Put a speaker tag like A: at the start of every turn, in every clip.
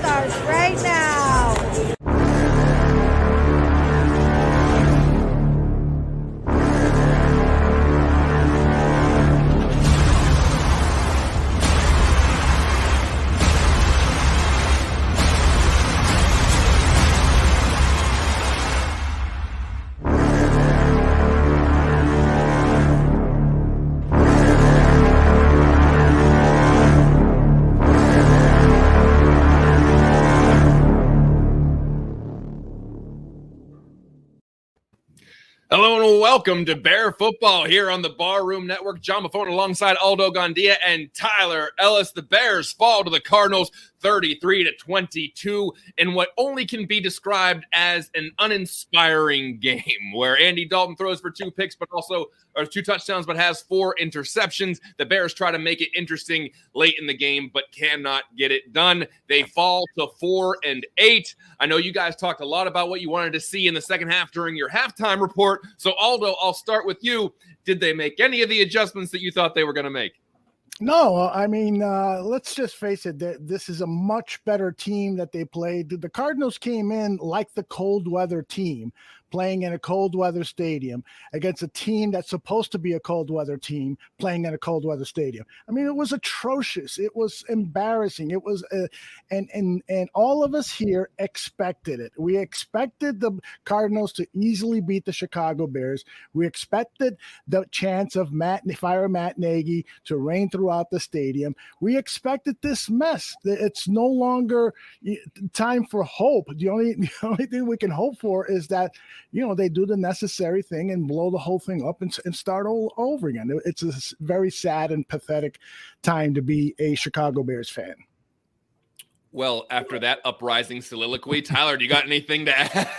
A: starts right now.
B: Hello and welcome to Bear Football here on the Barroom Network. John Buffone alongside Aldo Gandia and Tyler Ellis. The Bears fall to the Cardinals 33-22 in what only can be described as an uninspiring game where Andy Dalton throws for 2 picks, but also 2 touchdowns, but has 4 interceptions. The Bears try to make it interesting late in the game, but cannot get it done. They fall to 4-8. I know you guys talked a lot about what you wanted to see in the second half during your halftime report. So Aldo, I'll start with you. Did they make any of the adjustments that you thought they were going to make?
C: No, I mean, let's just face it. This is a much better team that they played. The Cardinals came in like the cold weather team, playing in a cold weather stadium against a team that's supposed to be a cold weather team playing in a cold weather stadium. I mean, it was atrocious. It was embarrassing. It was, and all of us here expected it. We expected the Cardinals to easily beat the Chicago Bears. We expected the chance of Matt Nagy to reign throughout the stadium. We expected this mess. It's no longer time for hope. The only thing we can hope for is that, they do the necessary thing and blow the whole thing up and start all over again. It's a very sad and pathetic time to be a Chicago Bears fan.
B: Well, after that uprising soliloquy, Tyler, do you got anything to add?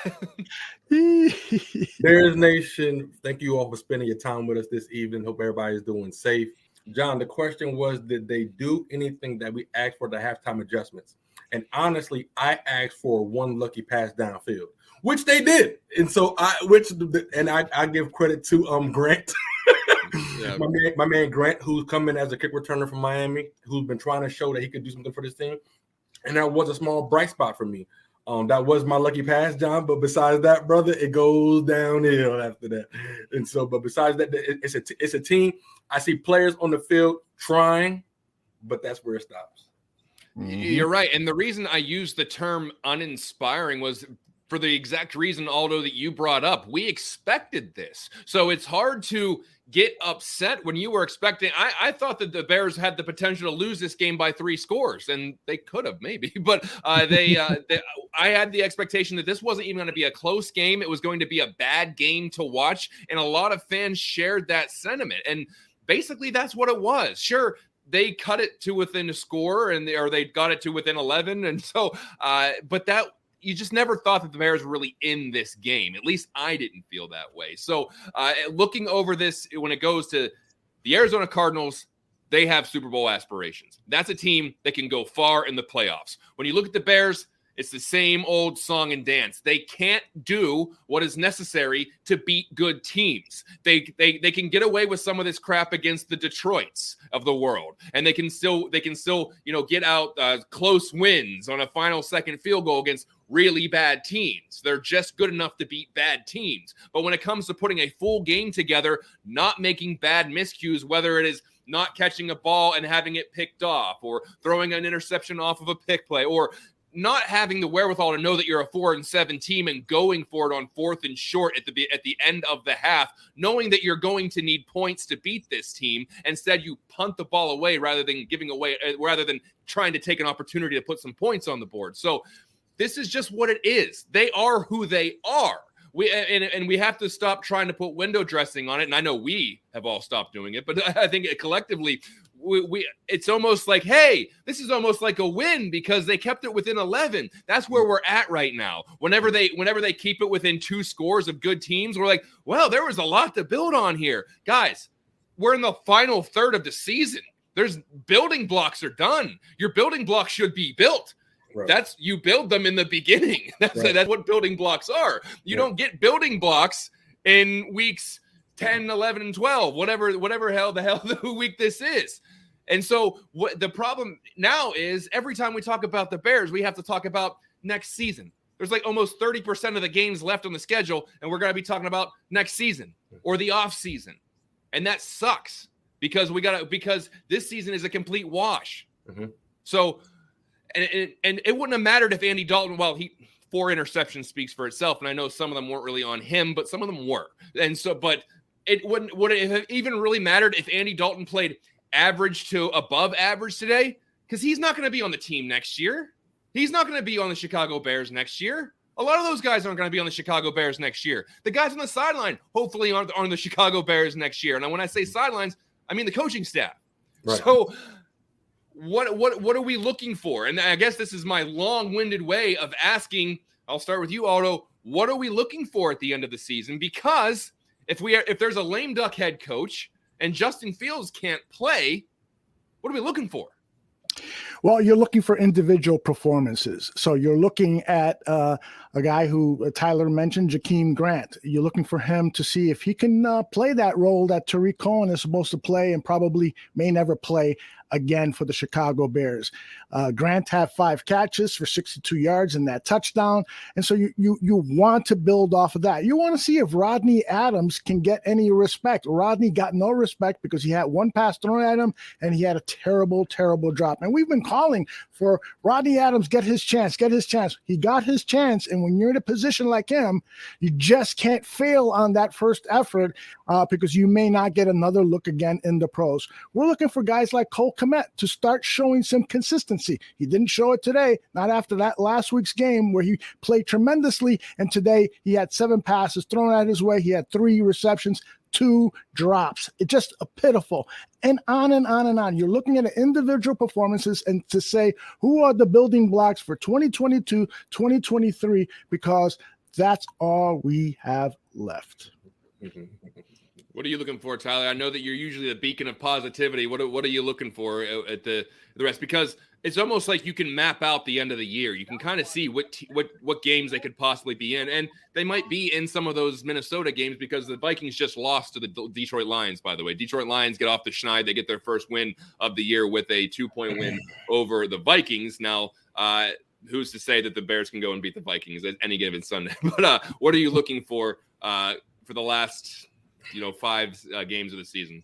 D: Bears Nation, thank you all for spending your time with us this evening. Hope everybody's doing safe. John, the question was, did they do anything that we asked for the halftime adjustments? And honestly, I asked for one lucky pass downfield, which they did. And so I give credit to Grant. Yeah. My man Grant, who's coming as a kick returner from Miami, who's been trying to show that he could do something for this team. And that was a small bright spot for me. That was my lucky pass, John. But besides that, brother, it goes downhill after that. And so, but besides that, it's a team. I see players on the field trying, but that's where it stops.
B: You're right. And the reason I used the term uninspiring was for the exact reason, Aldo, that you brought up. We expected this. So it's hard to get upset when you were expecting. I thought that the Bears had the potential to lose this game by 3 scores, and they could have maybe. But I had the expectation that this wasn't even going to be a close game. It was going to be a bad game to watch, and a lot of fans shared that sentiment. And basically, that's what it was. Sure, they cut it to within a score, or they got it to within 11, and so. But that. You just never thought that the Bears were really in this game. At least I didn't feel that way. So looking over this, when it goes to the Arizona Cardinals, they have Super Bowl aspirations. That's a team that can go far in the playoffs. When you look at the Bears, it's the same old song and dance. They can't do what is necessary to beat good teams. They can get away with some of this crap against the Detroits of the world, and they can still get out close wins on a final second field goal against really bad teams. They're just good enough to beat bad teams. But when it comes to putting a full game together, not making bad miscues, whether it is not catching a ball and having it picked off, or throwing an interception off of a pick play, or not having the wherewithal to know that you're a 4-7 team and going for it on 4th and short at the end of the half, knowing that you're going to need points to beat this team. Instead, you punt the ball away rather than trying to take an opportunity to put some points on the board. So this is just what it is. They are who they are. We have to stop trying to put window dressing on it. And I know we have all stopped doing it, but I think collectively it's almost like, hey, this is almost like a win because they kept it within 11. That's where we're at right now. Whenever they keep it within 2 scores of good teams, we're like, well, there was a lot to build on here. Guys, we're in the final third of the season. There's building blocks are done. Your building blocks should be built. Right. You build them in the beginning. That's what building blocks are. You don't get building blocks in weeks 10, 11, and 12, whatever the hell the week this is. And so what the problem now is every time we talk about the Bears, we have to talk about next season. There's like almost 30% of the games left on the schedule, and we're going to be talking about next season or the off season. And that sucks because because this season is a complete wash. Mm-hmm. So, and it wouldn't have mattered if Andy Dalton, 4 interceptions speaks for itself. And I know some of them weren't really on him, but some of them were. And so, but would it have even really mattered if Andy Dalton played average to above average today? Because he's not going to be on the team next year. He's not going to be on the Chicago Bears next year. A lot of those guys aren't going to be on the Chicago Bears next year. The guys on the sideline hopefully aren't on the Chicago Bears next year. And when I say sidelines, I mean the coaching staff. Right. So what are we looking for? And I guess this is my long-winded way of asking. I'll start with you, Aldo. What are we looking for at the end of the season? Because if there's a lame duck head coach and Justin Fields can't play, what are we looking for?
C: Well, you're looking for individual performances. So you're looking at a guy who Tyler mentioned, Jakeem Grant. You're looking for him to see if he can play that role that Tariq Cohen is supposed to play and probably may never play again for the Chicago Bears. Grant had 5 catches for 62 yards in that touchdown. And so you want to build off of that. You want to see if Rodney Adams can get any respect. Rodney got no respect because he had 1 pass thrown at him and he had a terrible, terrible drop. And we've been calling for Rodney Adams, get his chance. He got his chance. And when you're in a position like him, you just can't fail on that first effort because you may not get another look again in the pros. We're looking for guys like Cole Kmet to start showing some consistency. He didn't show it today, not after that last week's game where he played tremendously. And today he had 7 passes thrown at his way. He had 3 receptions, 2 drops. It's just pitiful. And on and on and on. You're looking at individual performances and to say who are the building blocks for 2022, 2023, because that's all we have left.
B: What are you looking for, Tyler? I know that you're usually the beacon of positivity. What are you looking for at the rest? Because it's almost like you can map out the end of the year. You can kind of see what games they could possibly be in, and they might be in some of those Minnesota games because the Vikings just lost to the Detroit Lions. By the way, Detroit Lions get off the schneid. They get their first win of the year with a 2-point win over the Vikings. Now, who's to say that the Bears can go and beat the Vikings at any given Sunday? But what are you looking for the last 5 games of the season?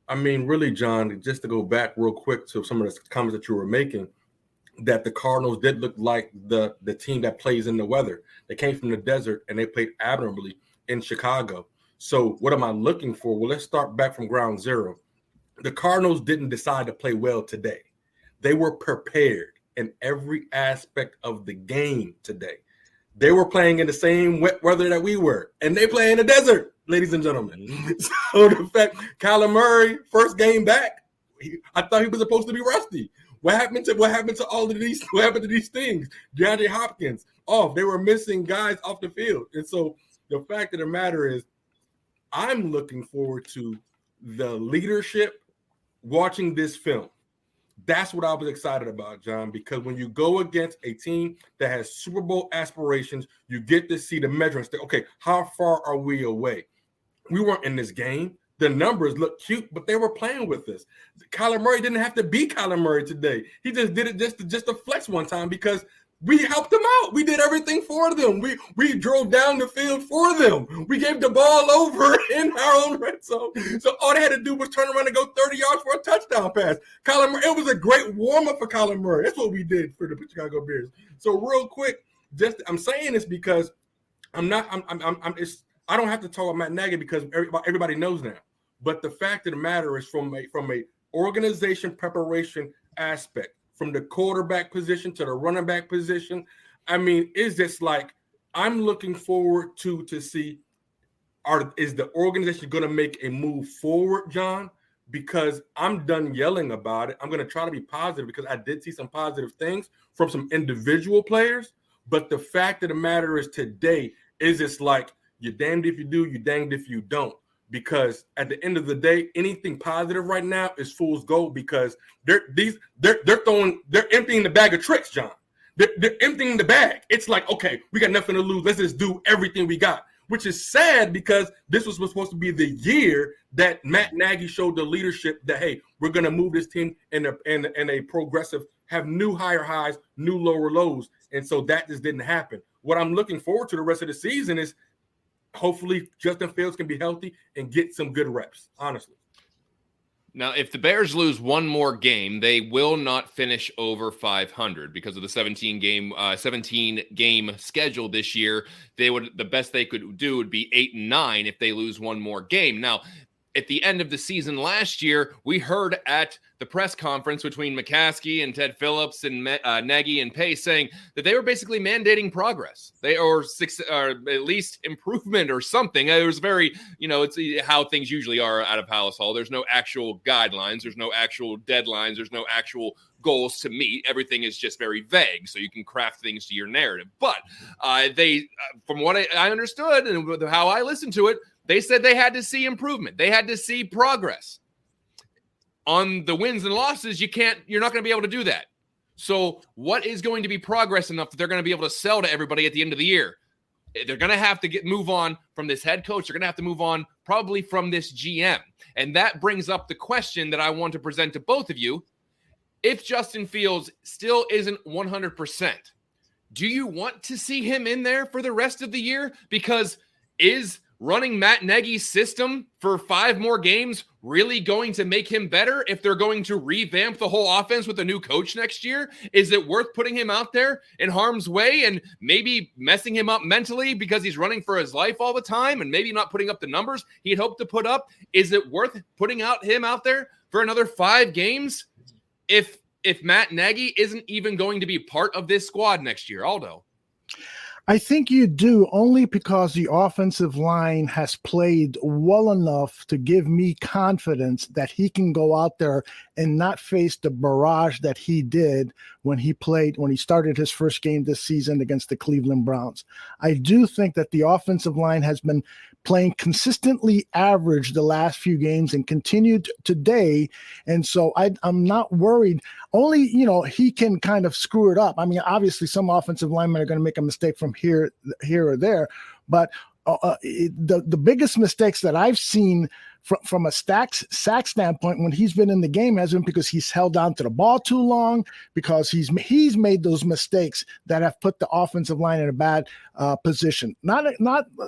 D: I mean, really, John, just to go back real quick to some of the comments that you were making, that the Cardinals did look like the team that plays in the weather. They came from the desert and they played admirably in Chicago. So what am I looking for? Well, let's start back from ground zero. The Cardinals didn't decide to play well today. They were prepared in every aspect of the game today. They were playing in the same wet weather that we were, and they play in the desert, ladies and gentlemen. So the fact Kyler Murray, first game back, I thought he was supposed to be rusty. What happened to all of these? What happened to these things? DeAndre Hopkins off. They were missing guys off the field, and so the fact of the matter is, I'm looking forward to the leadership watching this film. That's what I was excited about, John, because when you go against a team that has Super Bowl aspirations, you get to see the measure and say, okay, how far are we away? We weren't in this game. The numbers look cute, but they were playing with us. Kyler Murray didn't have to be Kyler Murray today. He just did it just to flex one time because we helped them out. We did everything for them. We drove down the field for them. We gave the ball over in our own red zone. So all they had to do was turn around and go 30 yards for a touchdown pass. Kyler Murray, it was a great warm-up for Kyler Murray. That's what we did for the Chicago Bears. So real quick, I'm saying this because I don't have to talk about Matt Nagy because everybody knows now. But the fact of the matter is from a organization preparation aspect, from the quarterback position to the running back position, I mean, it's just like I'm looking forward to see is the organization going to make a move forward, John? Because I'm done yelling about it. I'm going to try to be positive because I did see some positive things from some individual players. But the fact of the matter is today is it's like you're damned if you do, you're danged if you don't. Because at the end of the day, anything positive right now is fool's gold because they're emptying the bag of tricks, John. They're emptying the bag. It's like, okay, we got nothing to lose. Let's just do everything we got. which is sad because this was supposed to be the year that Matt Nagy showed the leadership that, hey, we're going to move this team in a progressive, have new higher highs, new lower lows. And so that just didn't happen. What I'm looking forward to the rest of the season is hopefully Justin Fields can be healthy and get some good reps, honestly.
B: Now, if the Bears lose one more game, they will not finish over 500 because of the 17 game schedule this year. The best they could do would be 8-9 if they lose one more game. Now, at the end of the season last year, we heard at the press conference between McCaskey and Ted Phillips and Nagy and Pace saying that they were basically mandating progress. Or at least improvement or something. It was very, it's how things usually are out of Palace Hall. There's no actual guidelines. There's no actual deadlines. There's no actual goals to meet. Everything is just very vague, so you can craft things to your narrative. But from what I understood and how I listened to it, they said they had to see improvement. They had to see progress. On the wins and losses, you're not going to be able to do that. So what is going to be progress enough that they're going to be able to sell to everybody at the end of the year? They're going to have to move on from this head coach. They're going to have to move on probably from this GM. And that brings up the question that I want to present to both of you. If Justin Fields still isn't 100%, do you want to see him in there for the rest of the year? Because is running Matt Nagy's system for 5 more games really going to make him better if they're going to revamp the whole offense with a new coach next year? Is it worth putting him out there in harm's way and maybe messing him up mentally because he's running for his life all the time and maybe not putting up the numbers he'd hoped to put up? Is it worth putting him out there for another 5 games if Matt Nagy isn't even going to be part of this squad next year? Aldo?
C: I think you do, only because the offensive line has played well enough to give me confidence that he can go out there and not face the barrage that he did when he started his first game this season against the Cleveland Browns. I do think that the offensive line has been playing consistently average the last few games and continued today. And so I'm not worried. Only, he can kind of screw it up. I mean, obviously some offensive linemen are going to make a mistake from here or there, but the biggest mistakes that I've seen from a sack standpoint when he's been in the game has been because he's held on to the ball too long, because he's made those mistakes that have put the offensive line in a bad position. Not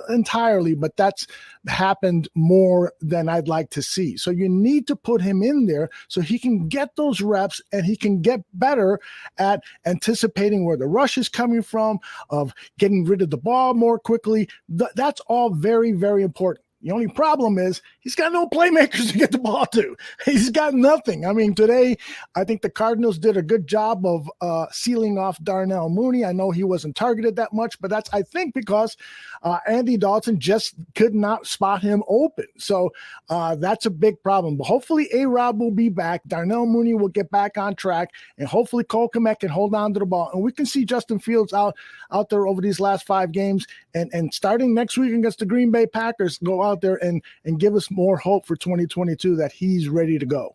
C: entirely, but that's happened more than I'd like to see. So you need to put him in there so he can get those reps and he can get better at anticipating where the rush is coming from, of getting rid of the ball more quickly. That's all very, very important. The only problem is he's got no playmakers to get the ball to. He's got nothing. I mean, today, I think the Cardinals did a good job of sealing off Darnell Mooney. I know he wasn't targeted that much, but that's, I think, because Andy Dalton just could not spot him open. So that's a big problem. But hopefully A-Rob will be back. Darnell Mooney will get back on track, and hopefully Cole Kmet can hold on to the ball. And we can see Justin Fields out there over these last 5 games. And starting next week against the Green Bay Packers, go out there and give us more hope for 2022 that he's ready to go.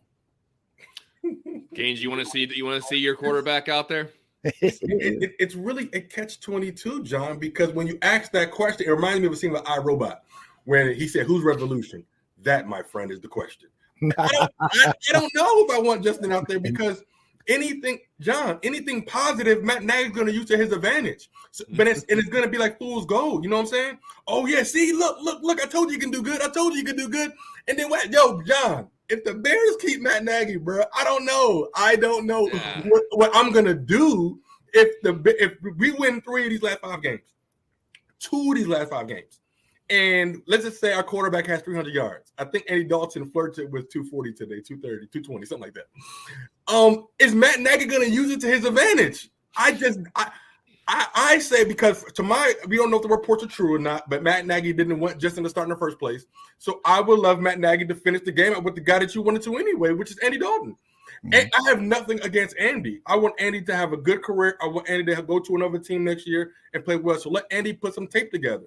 B: Gaines, you want to see your quarterback out there?
D: It's really a catch-22, John, because when you ask that question, it reminds me of a scene with iRobot when he said, "Who's revolution?" That, my friend, is the question. I don't know if I want Justin out there because anything positive, Matt Nagy's going to use to his advantage. So, but it's going to be like fool's gold. You know what I'm saying? Oh, yeah, see, look, I told you can do good. I told you can do good. And then what? Yo, John, if the Bears keep Matt Nagy, bro, I don't know what I'm going to do if we win 3 of these last 5 games, 2 of these last 5 games. And let's just say our quarterback has 300 yards. I think Andy Dalton flirted with 240 today, 230, 220, something like that. Is Matt Nagy going to use it to his advantage? I say, because we don't know if the reports are true or not, but Matt Nagy didn't want Justin to start in the first place. So I would love Matt Nagy to finish the game out with the guy that you wanted to anyway, which is Andy Dalton. Mm-hmm. And I have nothing against Andy. I want Andy to have a good career. I want Andy to go to another team next year and play well. So let Andy put some tape together.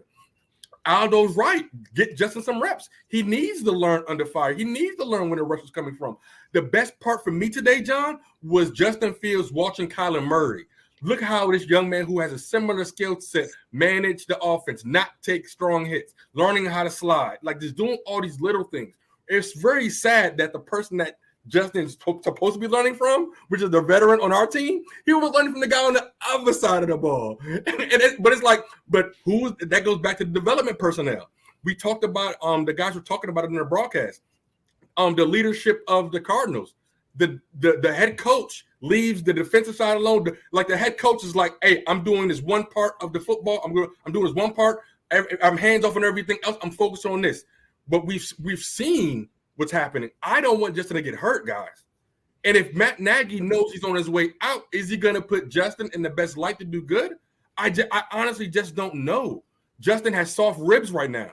D: Aldo's right. Get Justin some reps. He needs to learn under fire. He needs to learn where the rush is coming from. The best part for me today, John, was Justin Fields watching Kyler Murray. Look how this young man who has a similar skill set manage the offense, not take strong hits, learning how to slide, like just doing all these little things. It's very sad that the person that Justin's supposed to be learning from, which is the veteran on our team, he was learning from the guy on the other side of the ball. But it's like, but that goes back to the development personnel. We talked about the guys were talking about it in the broadcast. The leadership of the Cardinals. The head coach leaves the defensive side alone. Like the head coach is like, hey, I'm doing this one part of the football. I'm doing this one part. I'm hands off on everything else. I'm focused on this. But we've seen what's happening. I don't want Justin to get hurt, guys. And if Matt Nagy knows he's on his way out, is he going to put Justin in the best light to do good? I honestly just don't know. Justin has soft ribs right now.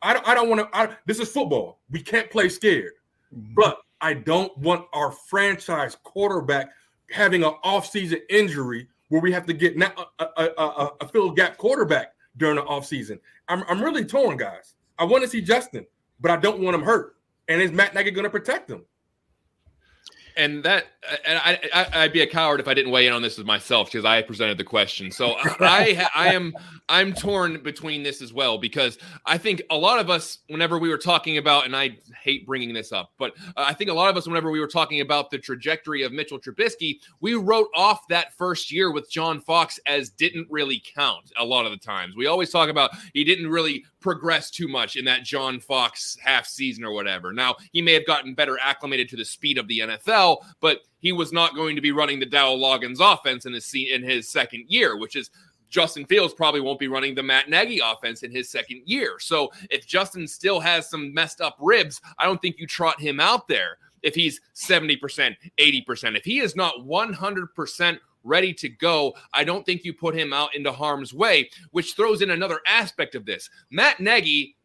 D: I don't want to. This is football. We can't play scared. But I don't want our franchise quarterback having an offseason injury where we have to get now a fill gap quarterback during the offseason. I'm really torn, guys. I want to see Justin, but I don't want him hurt. And is Matt Nagy going to protect him?
B: And I'd be a coward if I didn't weigh in on this as myself because I presented the question. So I'm torn between this as well because I think a lot of us, whenever we were talking about, and I hate bringing this up, but I think a lot of us, whenever we were talking about the trajectory of Mitchell Trubisky, we wrote off that first year with John Fox as didn't really count a lot of the times. We always talk about he didn't really progress too much in that John Fox half season or whatever. Now, he may have gotten better acclimated to the speed of the NFL, but he was not going to be running the Dow Loggins offense in his second year, which is Justin Fields probably won't be running the Matt Nagy offense in his second year. So if Justin still has some messed up ribs, I don't think you trot him out there if he's 70%, 80%. If he is not 100% ready to go, I don't think you put him out into harm's way, which throws in another aspect of this. Matt Nagy,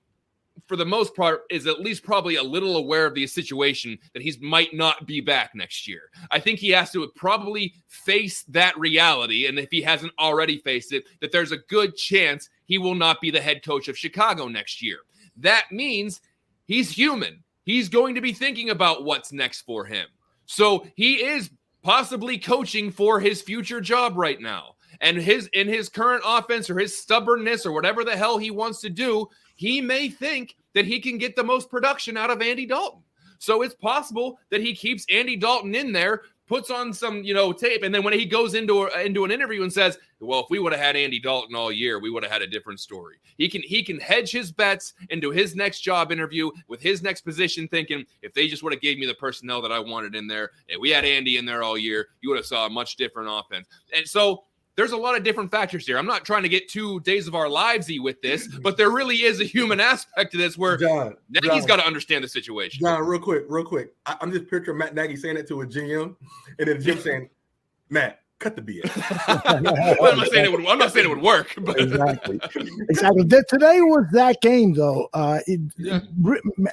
B: for the most part, is at least probably a little aware of the situation that he might not be back next year. I think he has to probably face that reality, and if he hasn't already faced it, that there's a good chance he will not be the head coach of Chicago next year. That means he's human. He's going to be thinking about what's next for him. So he is possibly coaching for his future job right now. And in his current offense or his stubbornness or whatever the hell he wants to do, he may think that he can get the most production out of Andy Dalton. So it's possible that he keeps Andy Dalton in there, puts on some, tape, and then when he goes into an interview and says, well, if we would have had Andy Dalton all year, we would have had a different story. He can hedge his bets into his next job interview with his next position, thinking if they just would have gave me the personnel that I wanted in there, and we had Andy in there all year, you would have saw a much different offense. And so there's a lot of different factors here. I'm not trying to get 2 Days of Our Lives-y with this, but there really is a human aspect to this where Nagy's got to understand the situation.
D: John, real quick. I'm just picturing Matt Nagy saying it to a GM, and then the GM saying, Matt, cut the BS.
B: Well, I'm not saying it would work. But.
C: Exactly. Today was that game, though.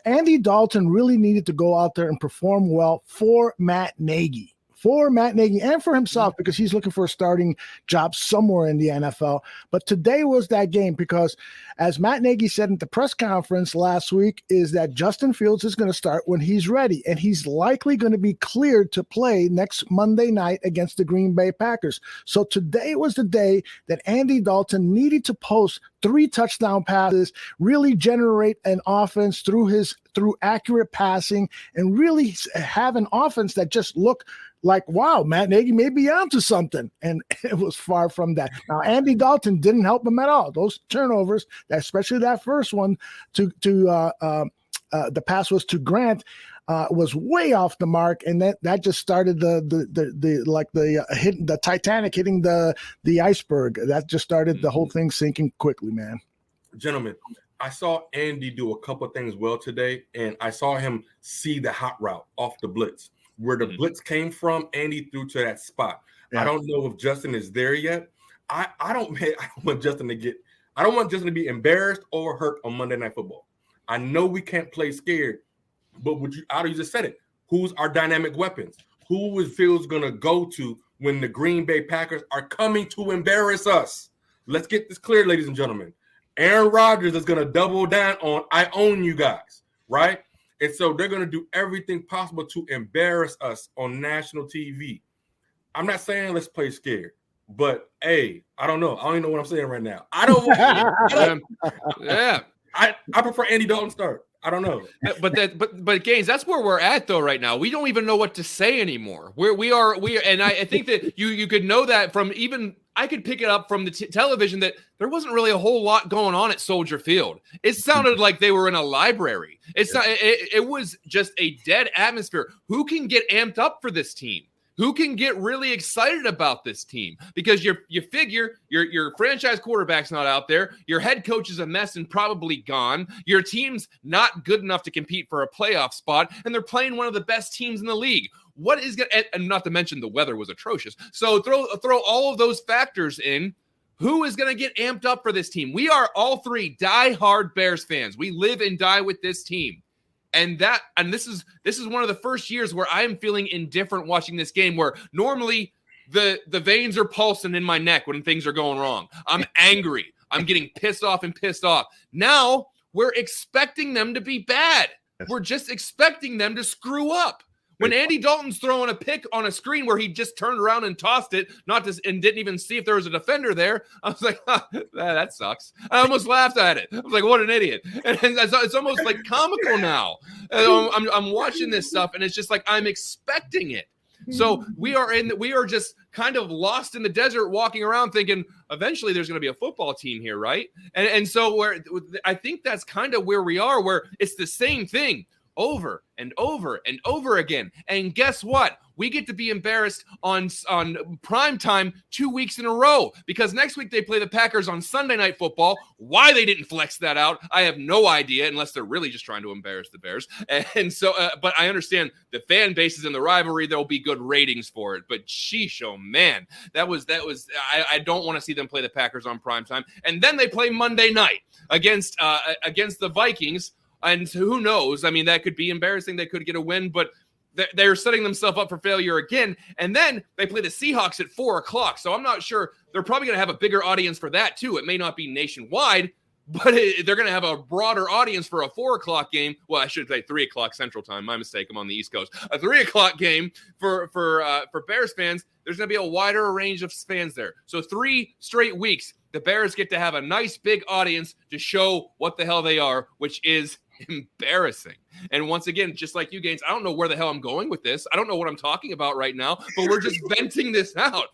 C: Andy Dalton really needed to go out there and perform well for Matt Nagy. And for himself, because he's looking for a starting job somewhere in the NFL. But today was that game because, as Matt Nagy said at the press conference last week, is that Justin Fields is going to start when he's ready, and he's likely going to be cleared to play next Monday night against the Green Bay Packers. So today was the day that Andy Dalton needed to post 3 touchdown passes, really generate an offense through accurate passing, and really have an offense that just looked like, wow, Matt Nagy may be onto something. And it was far from that. Now, Andy Dalton didn't help him at all. Those turnovers, especially that first one the pass was to Grant, was way off the mark, and that just started the Titanic hitting the iceberg. That just started the whole thing sinking quickly, man.
D: Gentlemen, I saw Andy do a couple of things well today, and I saw him see the hot route off the blitz. Where the blitz came from, Andy threw to that spot. Yeah. I don't know if Justin is there yet. I don't want Justin to be embarrassed or hurt on Monday Night Football. I know we can't play scared, but Aldo, you just said it. Who's our dynamic weapons? Who is Fields going to go to when the Green Bay Packers are coming to embarrass us? Let's get this clear, ladies and gentlemen. Aaron Rodgers is going to double down on I own you guys, right? And so they're going to do everything possible to embarrass us on national TV. I'm not saying let's play scared, But hey, I don't know. I don't even know what I'm saying right now. I don't.
B: Yeah.
D: I prefer Andy Dalton start. I don't know.
B: But Gaines, that's where we're at though right now. We don't even know what to say anymore. We are, and I think that you could know that from even I could pick it up from the television that there wasn't really a whole lot going on at Soldier Field. It sounded like they were in a library. It was just a dead atmosphere. Who can get amped up for this team? Who can get really excited about this team? Because you figure your franchise quarterback's not out there. Your head coach is a mess and probably gone. Your team's not good enough to compete for a playoff spot, and they're playing one of the best teams in the league. What is going to, and not to mention the weather was atrocious. So throw all of those factors in. Who is going to get amped up for this team? We are all three diehard Bears fans. We live and die with this team. And this is one of the first years where I am feeling indifferent watching this game, where normally the veins are pulsing in my neck when things are going wrong. I'm angry. I'm getting pissed off. Now we're expecting them to be bad. We're just expecting them to screw up. When Andy Dalton's throwing a pick on a screen where he just turned around and tossed it, and didn't even see if there was a defender there, I was like, that sucks. I almost laughed at it. I was like, what an idiot. And it's almost like comical now. I'm watching this stuff, and it's just like I'm expecting it. So we are just kind of lost in the desert, walking around thinking eventually there's going to be a football team here, right? And so I think that's kind of where we are, where it's the same thing over and over and over again. And guess what? We get to be embarrassed on prime time 2 weeks in a row, because next week they play the Packers on Sunday Night Football. Why they didn't flex that out, I have no idea, unless they're really just trying to embarrass the Bears. And so, but I understand the fan bases in the rivalry. There'll be good ratings for it. But sheesh, oh man, that was. I don't want to see them play the Packers on prime time. And then they play Monday night against the Vikings. And who knows? I mean, that could be embarrassing. They could get a win, but they're setting themselves up for failure again. And then they play the Seahawks at 4:00. So I'm not sure. They're probably going to have a bigger audience for that too. It may not be nationwide, but they're going to have a broader audience for a 4:00 game. Well, I should say 3:00 Central Time. My mistake. I'm on the East Coast. A 3:00 game for Bears fans. There's going to be a wider range of fans there. So 3 straight weeks, the Bears get to have a nice big audience to show what the hell they are, which is embarrassing. And once again, just like you, Gaines, I don't know where the hell I'm going with this. I don't know what I'm talking about right now, but we're just venting this out.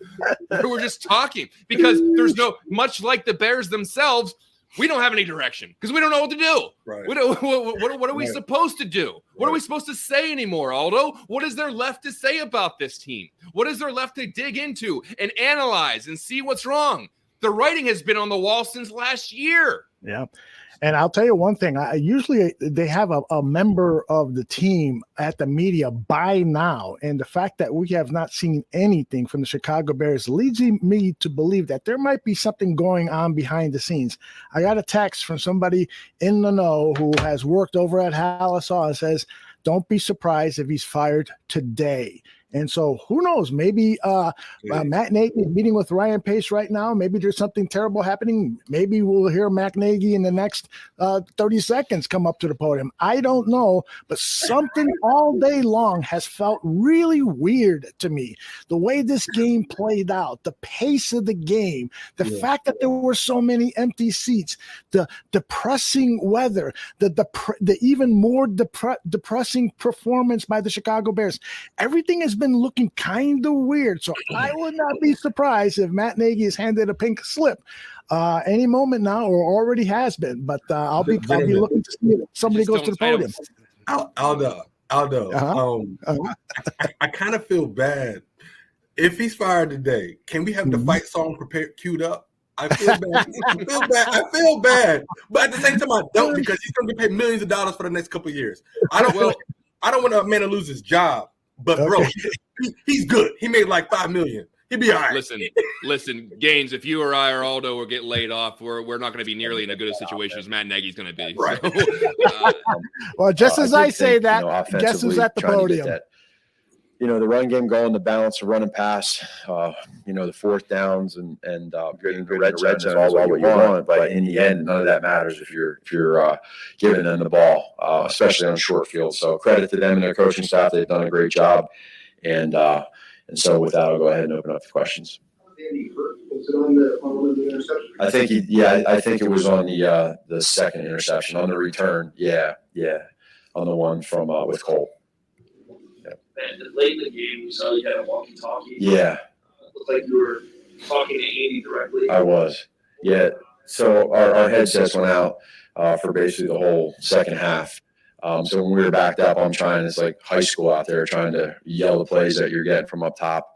B: We're just talking, because there's much like the Bears themselves, we don't have any direction because we don't know what to do. Right. What are we supposed to do? What are we supposed to say anymore, Aldo? What is there left to say about this team? What is there left to dig into and analyze and see what's wrong? The writing has been on the wall since last year.
C: Yeah. And I'll tell you one thing. Usually they have a member of the team at the media by now. And the fact that we have not seen anything from the Chicago Bears leads me to believe that there might be something going on behind the scenes. I got a text from somebody in the know who has worked over at Halasaw and says, don't be surprised if he's fired today. And so who knows, maybe Matt Nagy is meeting with Ryan Pace right now. Maybe there's something terrible happening. Maybe we'll hear Matt Nagy in the next 30 seconds come up to the podium. I don't know, but something all day long has felt really weird to me. The way this game played out, the pace of the game, the fact that there were so many empty seats, the depressing weather, the even more depressing performance by the Chicago Bears. Everything has been looking kind of weird. So I would not be surprised if Matt Nagy is handed a pink slip any moment now, or already has been. But I'll be looking to see if somebody goes to the podium.
D: Aldo, I kind of feel bad. If he's fired today, can we have the fight song queued up? I feel bad. I feel bad. But at the same time, I don't, because he's going to get paid millions of dollars for the next couple of years. I don't want a man to lose his job. But bro, he's good. He made like $5 million. He'd be all right.
B: Listen, Gaines, if you or I or Aldo will get laid off, we're not going to be nearly in a good situation as Matt Nagy's going to be.
D: Right.
B: So,
C: well, just as I say that, guess who's at the podium?
E: The run game going, the balance of run and pass, the fourth downs and getting good red zone is all what you want. But in the end, none of that matters if you're giving them the ball, especially on short field. So credit to them and their coaching staff. They've done a great job. And so with that, I'll go ahead and open up the questions.
F: Was it on one of the interceptions?
E: I think it was on the second interception on the return. Yeah, on the one from with Cole.
G: And late in the game, we saw you had a walkie-talkie.
E: Yeah.
G: It looked like you were talking to Andy directly.
E: I was. Yeah. So our headsets went out for basically the whole second half. So when we were backed up, it's like high school out there trying to yell the plays that you're getting from up top.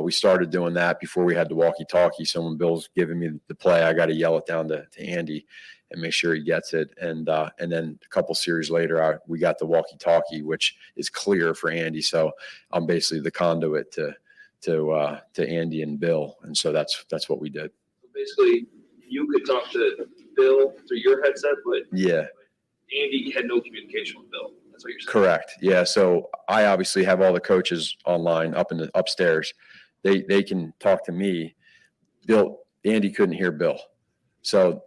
E: We started doing that before we had the walkie-talkie. So when Bill's giving me the play, I got to yell it down to Andy and make sure he gets it. And then a couple series later, we got the walkie-talkie, which is clear for Andy. So I'm basically the conduit to Andy and Bill. And so that's what we did.
G: So basically, you could talk to Bill through your headset, but
E: yeah,
G: Andy had no communication with Bill. That's what you're saying.
E: Correct. Yeah. So I obviously have all the coaches online up in the upstairs. They can talk to me. Andy couldn't hear Bill. So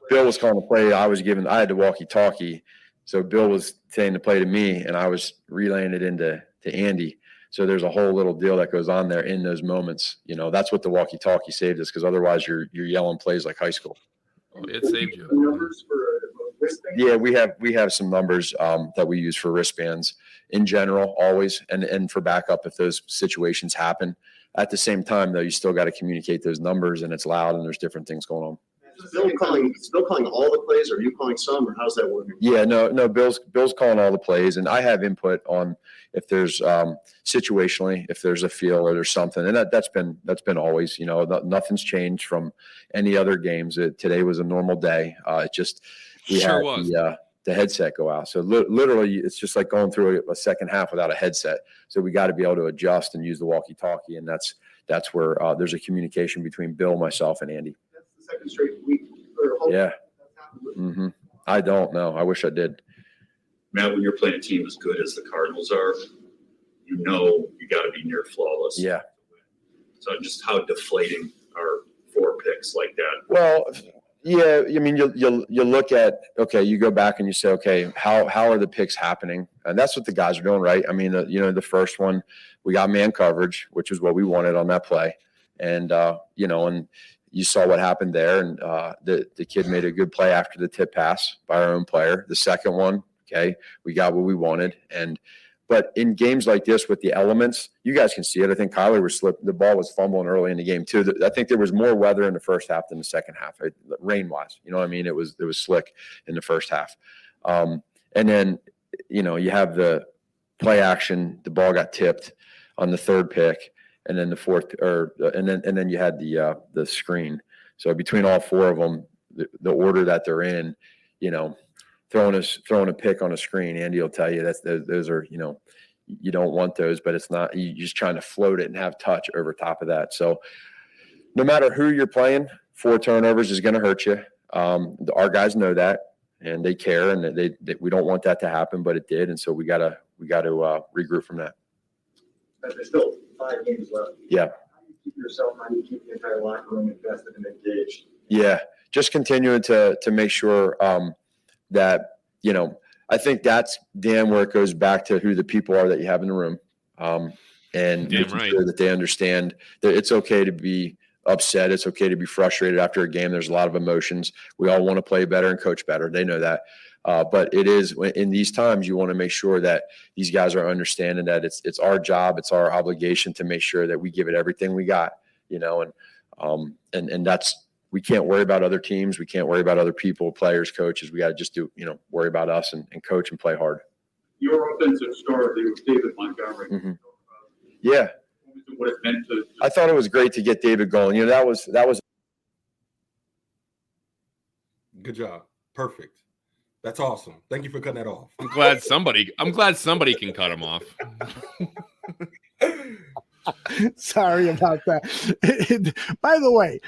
E: Bill was calling the play. I had the walkie-talkie. So Bill was saying the play to me, and I was relaying it to Andy. So there's a whole little deal that goes on there in those moments. That's what the walkie-talkie saved us, because otherwise you're yelling plays like high school.
B: Oh, it saved you.
F: Numbers for wristbands?
E: Yeah, we have some numbers that we use for wristbands in general, always, and for backup if those situations happen. At the same time, though, you still got to communicate those numbers, and it's loud, and there's different things going on.
F: Is Bill calling all the plays, or are you calling some, or how's that working?
E: Yeah, no. Bill's calling all the plays, and I have input on if there's situationally, if there's a feel or there's something, and that's been always. Nothing's changed from any other games. Today was a normal day. We
B: sure
E: had
B: was.
E: The headset go out, so literally it's just like going through a second half without a headset. So we got to be able to adjust and use the walkie-talkie, and that's where there's a communication between Bill, myself, and Andy.
F: Second straight week.
E: Yeah. Mm-hmm. I don't know. I wish I did.
H: Matt, when you're playing a team as good as the Cardinals are, you got to be near flawless.
E: Yeah.
H: So just how deflating are 4 picks like that?
E: Well, yeah. I mean, you look at, okay, you go back and you say, okay, how are the picks happening? And that's what the guys are doing, right? I mean, the first one, we got man coverage, which is what we wanted on that play. And, and you saw what happened there, and the kid made a good play after the tip pass by our own player. The second one, okay, we got what we wanted. But in games like this with the elements, you guys can see it. I think Kyler was slipping. The ball was fumbling early in the game too. I think there was more weather in the first half than the second half, rain-wise. You know what I mean? It was slick in the first half. And then, you have the play action. The ball got tipped on the third pick. And then the fourth, and then you had the screen. So between all 4 of them, the order that they're in, throwing a pick on a screen, Andy will tell you those are, you don't want those, but it's not. You're just trying to float it and have touch over top of that. So no matter who you're playing, 4 turnovers is going to hurt you. Our guys know that, and they care, and we don't want that to happen, but it did, and so we got to regroup from that.
F: There's still 5 games left.
E: Yeah.
F: How do you keep yourself, how do you keep the entire locker room invested and engaged?
E: Yeah, just continuing to make sure that, I think that's, Dan, where it goes back to who the people are that you have in the room. And making sure that they understand that it's okay to be upset. It's okay to be frustrated after a game. There's a lot of emotions. We all want to play better and coach better. They know that. But it is in these times, you want to make sure that these guys are understanding that it's our job, it's our obligation to make sure that we give it everything we got, and that's, we can't worry about other teams. We can't worry about other people, players, coaches. We got to just worry about us and coach and play hard.
I: Your offensive star, David Montgomery.
E: Mm-hmm. Yeah.
I: What it meant to.
E: I thought it was great to get David going. That was.
D: Good job. Perfect. That's awesome. Thank you for cutting that off.
B: I'm glad somebody can cut him off.
C: Sorry about that. By the way,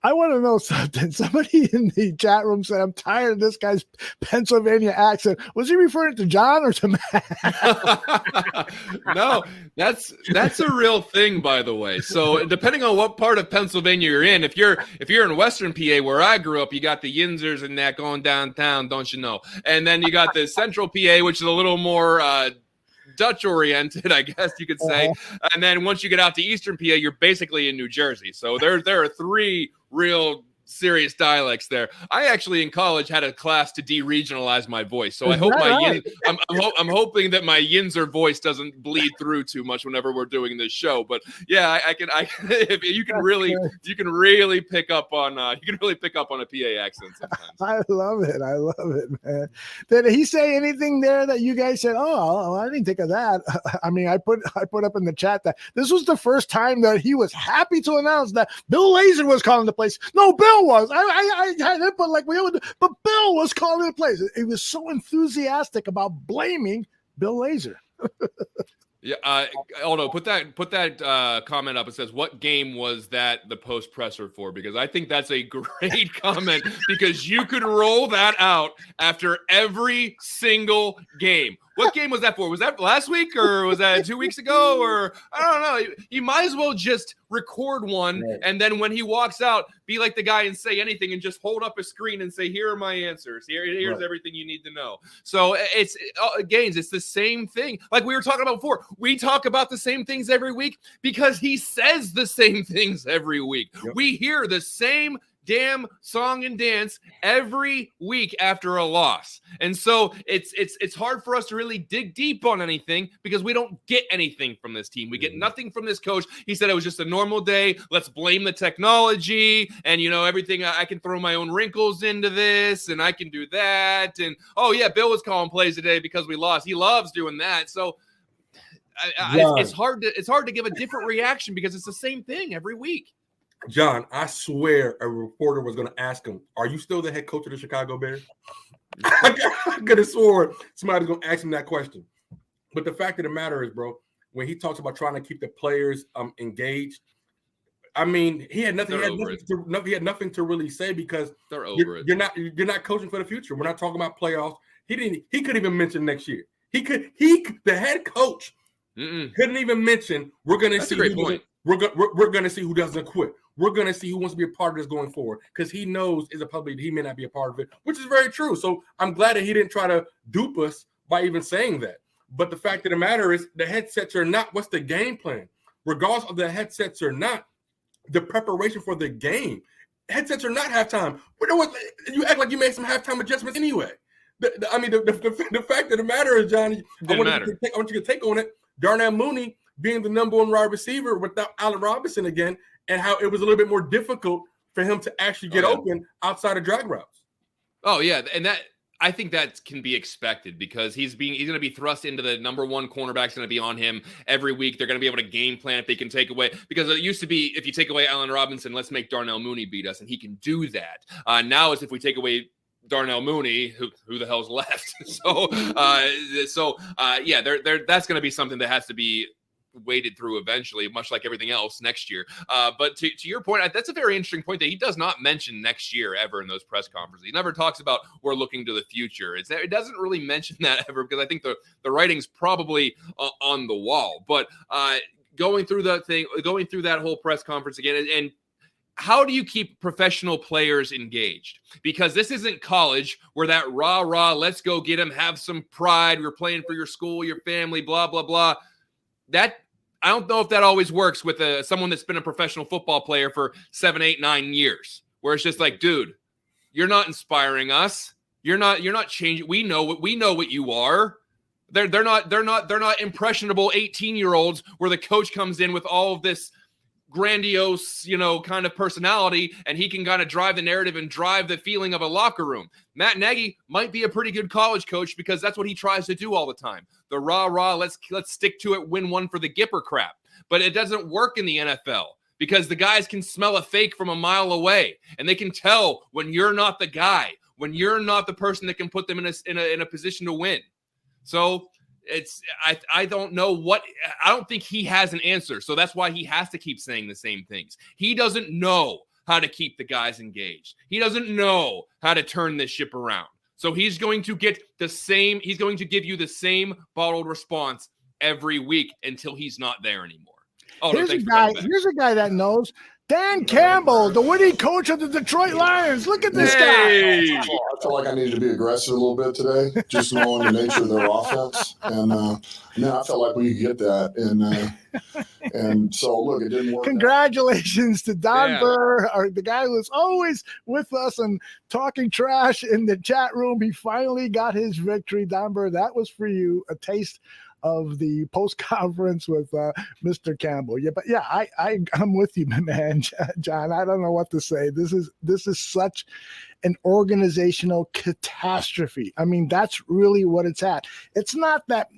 C: I want to know something. Somebody in the chat room said, I'm tired of this guy's Pennsylvania accent. Was he referring to John or to Matt?
B: No, that's a real thing, by the way. So depending on what part of Pennsylvania you're in, if you're in Western PA where I grew up, you got the Yinzers and that going downtown, don't you know? And then you got the Central PA, which is a little more Dutch oriented, I guess you could say. And then once you get out to Eastern PA, you're basically in New Jersey. So there are three real serious dialects there. I actually in college had a class to de-regionalize my voice, so I hope I'm hoping that my Yinzer voice doesn't bleed through too much whenever we're doing this show. But yeah, I can if you can really pick up on a PA accent sometimes.
C: I love it, man. Did he say anything there that you guys said, oh, I didn't think of that? I mean, I put up in the chat that this was the first time that he was happy to announce that Bill Lazor was calling the place. No, Bill was. I had it, but but Bill was calling the plays. He was so enthusiastic about blaming Bill Lazor.
B: Yeah, Aldo, put that comment up. It says, "What game was that the post presser for?" Because I think that's a great comment because you could roll that out after every single game. What game was that for? Was that last week or was that 2 weeks ago? Or I don't know. You might as well just record one and then when he walks out, be like the guy and say anything and just hold up a screen and say, "Here are my answers. Here's everything you need to know." So it's Gaines. It's the same thing. Like we were talking about before. We talk about the same things every week because he says the same things every week. Yep. We hear the same damn song and dance every week after a loss. And so it's hard for us to really dig deep on anything because we don't get anything from this team. We get nothing from this coach. He said it was just a normal day. Let's blame the technology and, everything. I can throw my own wrinkles into this and I can do that. And, oh, yeah, Bill was calling plays today because we lost. He loves doing that. So it's hard to give a different reaction because it's the same thing every week.
D: John, I swear a reporter was going to ask him, "Are you still the head coach of the Chicago Bears?" I could have sworn somebody's going to ask him that question. But the fact of the matter is, bro, when he talks about trying to keep the players engaged, I mean, he had nothing to really say because you're not coaching for the future. We're not talking about playoffs. He couldn't even mention next year. The head coach couldn't even mention we're going to see. That's a great point. We're going to see who doesn't quit. We're going to see who wants to be a part of this going forward because he knows as a public he may not be a part of it, which is very true. So I'm glad that he didn't try to dupe us by even saying that. But the fact of the matter is the headsets are not what's the game plan. Regardless of the headsets or not, the preparation for the game. Headsets are not halftime. You act like you made some halftime adjustments anyway. The fact of the matter is, Johnny, I want you to take on it. Darnell Mooney being the number one wide receiver without Allen Robinson again, and how it was a little bit more difficult for him to actually get open outside of drag routes.
B: Oh, yeah. And I think that can be expected because he's going to be thrust into the number one cornerback's going to be on him every week. They're going to be able to game plan if they can take away, because it used to be, if you take away Allen Robinson, let's make Darnell Mooney beat us. And he can do that. Now it's if we take away Darnell Mooney, who the hell's left. That's going to be something that has to be waded through eventually, much like everything else next year. But to your point, that's a very interesting point that he does not mention next year ever in those press conferences. He never talks about we're looking to the future. It doesn't really mention that ever because I think the writing's probably on the wall. But going through that whole press conference again, and how do you keep professional players engaged? Because this isn't college where that rah, let's go get them, have some pride. We're playing for your school, your family, blah, blah, blah. That I don't know if that always works with someone that's been a professional football player for 7, 8, 9 years, where it's just like, dude, you're not inspiring us. You're not changing. We know what you are. They're not impressionable 18-year-olds where the coach comes in with all of this grandiose, kind of personality, and he can kind of drive the narrative and drive the feeling of a locker room. Matt Nagy might be a pretty good college coach because that's what he tries to do all the time. The rah, let's stick to it, win one for the Gipper crap. But it doesn't work in the NFL because the guys can smell a fake from a mile away, and they can tell when you're not the guy, when you're not the person that can put them in a position to win. So I don't know I don't think he has an answer. So that's why he has to keep saying the same things. He doesn't know how to keep the guys engaged. He doesn't know how to turn this ship around. So he's going to give you the same bottled response every week until he's not there anymore. Oh,
C: here's a guy that knows. Dan Campbell, the winning coach of the Detroit Lions. Look at this guy.
J: I felt like I needed to be aggressive a little bit today, just knowing the nature of their offense. And I felt like we could get that. And so, look, it didn't work.
C: Congratulations to Don Burr, the guy who was always with us and talking trash in the chat room. He finally got his victory. Don Burr, that was for you, a taste of the post-conference with Mr. Campbell. I'm with you, man, John. I don't know what to say. This is such an organizational catastrophe. I mean, that's really what it's at. It's not that,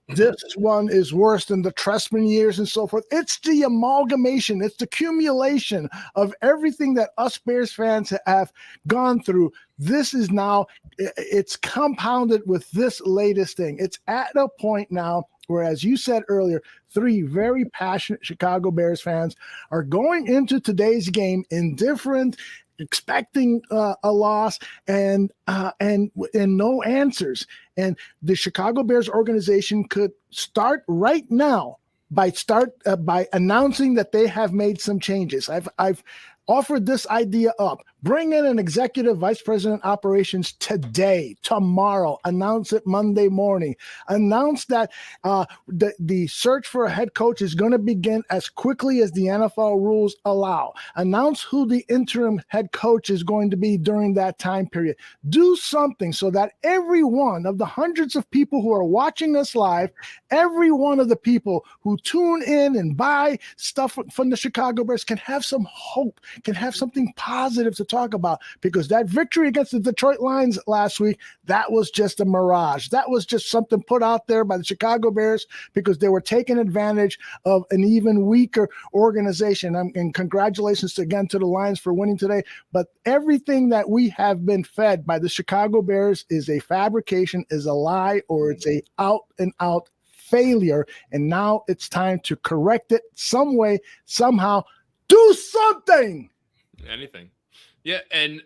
C: this one is worse than the Trestman years and so forth. It's the amalgamation. It's the accumulation of everything that us Bears fans have gone through. This is now, it's compounded with this latest thing. It's at a point now where, as you said earlier, 3 very passionate Chicago Bears fans are going into today's game indifferent, expecting a loss and no answers. And the Chicago Bears organization could start right now by announcing that they have made some changes. I've offered this idea up. Bring in an executive vice president operations today, tomorrow. Announce it Monday morning. Announce that the search for a head coach is going to begin as quickly as the NFL rules allow. Announce who the interim head coach is going to be during that time period. Do something so that every one of the hundreds of people who are watching us live, every one of the people who tune in and buy stuff from the Chicago Bears can have some hope, can have something positive to talk about, because that victory against the Detroit Lions last week, that was just a mirage. That was just something put out there by the Chicago Bears because they were taking advantage of an even weaker organization. And congratulations again to the Lions for winning today. But everything that we have been fed by the Chicago Bears is a fabrication, is a lie, or it's a out and out failure. And now it's time to correct it some way, somehow. Do something.
B: Anything. Yeah, and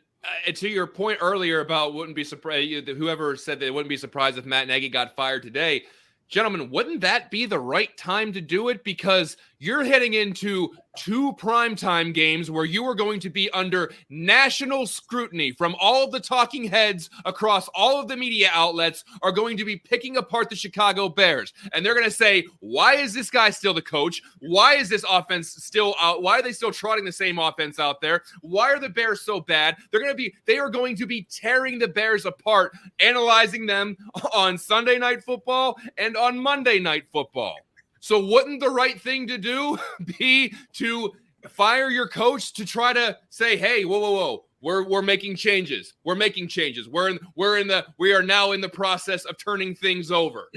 B: to your point earlier about wouldn't be surprised, whoever said they wouldn't be surprised if Matt Nagy got fired today, gentlemen, wouldn't that be the right time to do it? Because you're heading into 2 primetime games where you are going to be under national scrutiny from all of the talking heads across all of the media outlets are going to be picking apart the Chicago Bears. And they're going to say, why is this guy still the coach? Why is this offense still out? Why are they still trotting the same offense out there? Why are the Bears so bad? They are going to be tearing the Bears apart, analyzing them on Sunday Night Football and on Monday Night Football. So wouldn't the right thing to do be to fire your coach to try to say, hey, whoa, we're making changes. We're making changes. We are now in the process of turning things over.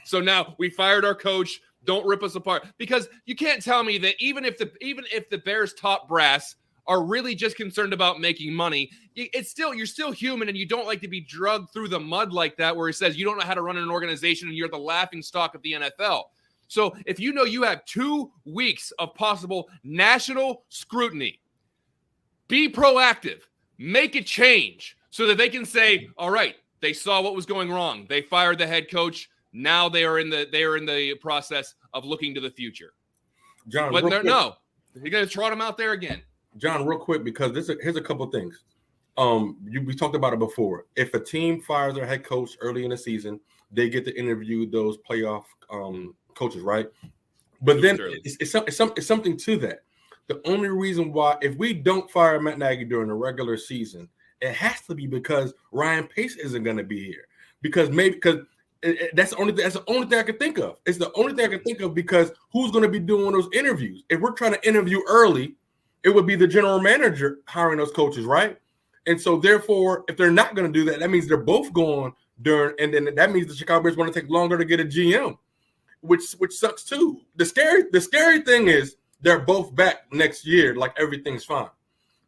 B: So now we fired our coach. Don't rip us apart. Because you can't tell me that even if the Bears top brass are really just concerned about making money, you're still human, and you don't like to be drugged through the mud like that, where it says you don't know how to run an organization and you're the laughing stock of the NFL. So if you know you have 2 weeks of possible national scrutiny, be proactive, make a change so that they can say, all right, they saw what was going wrong. They fired the head coach. Now they are in the process of looking to the future.
D: John,
B: but you're going to trot them out there again.
D: John, real quick, because here's a couple things. We talked about it before. If a team fires their head coach early in the season, they get to interview those playoff coaches, right? But then it's something to that. The only reason why, if we don't fire Matt Nagy during the regular season, it has to be because Ryan Pace isn't going to be here. Because that's the only thing I can think of. It's the only thing I can think of, because who's going to be doing those interviews? If we're trying to interview early, it would be the general manager hiring those coaches, right? And so therefore, if they're not going to do that, that means they're both gone and then that means the Chicago Bears want to take longer to get a GM. Which sucks too. The scary thing is they're both back next year, like everything's fine.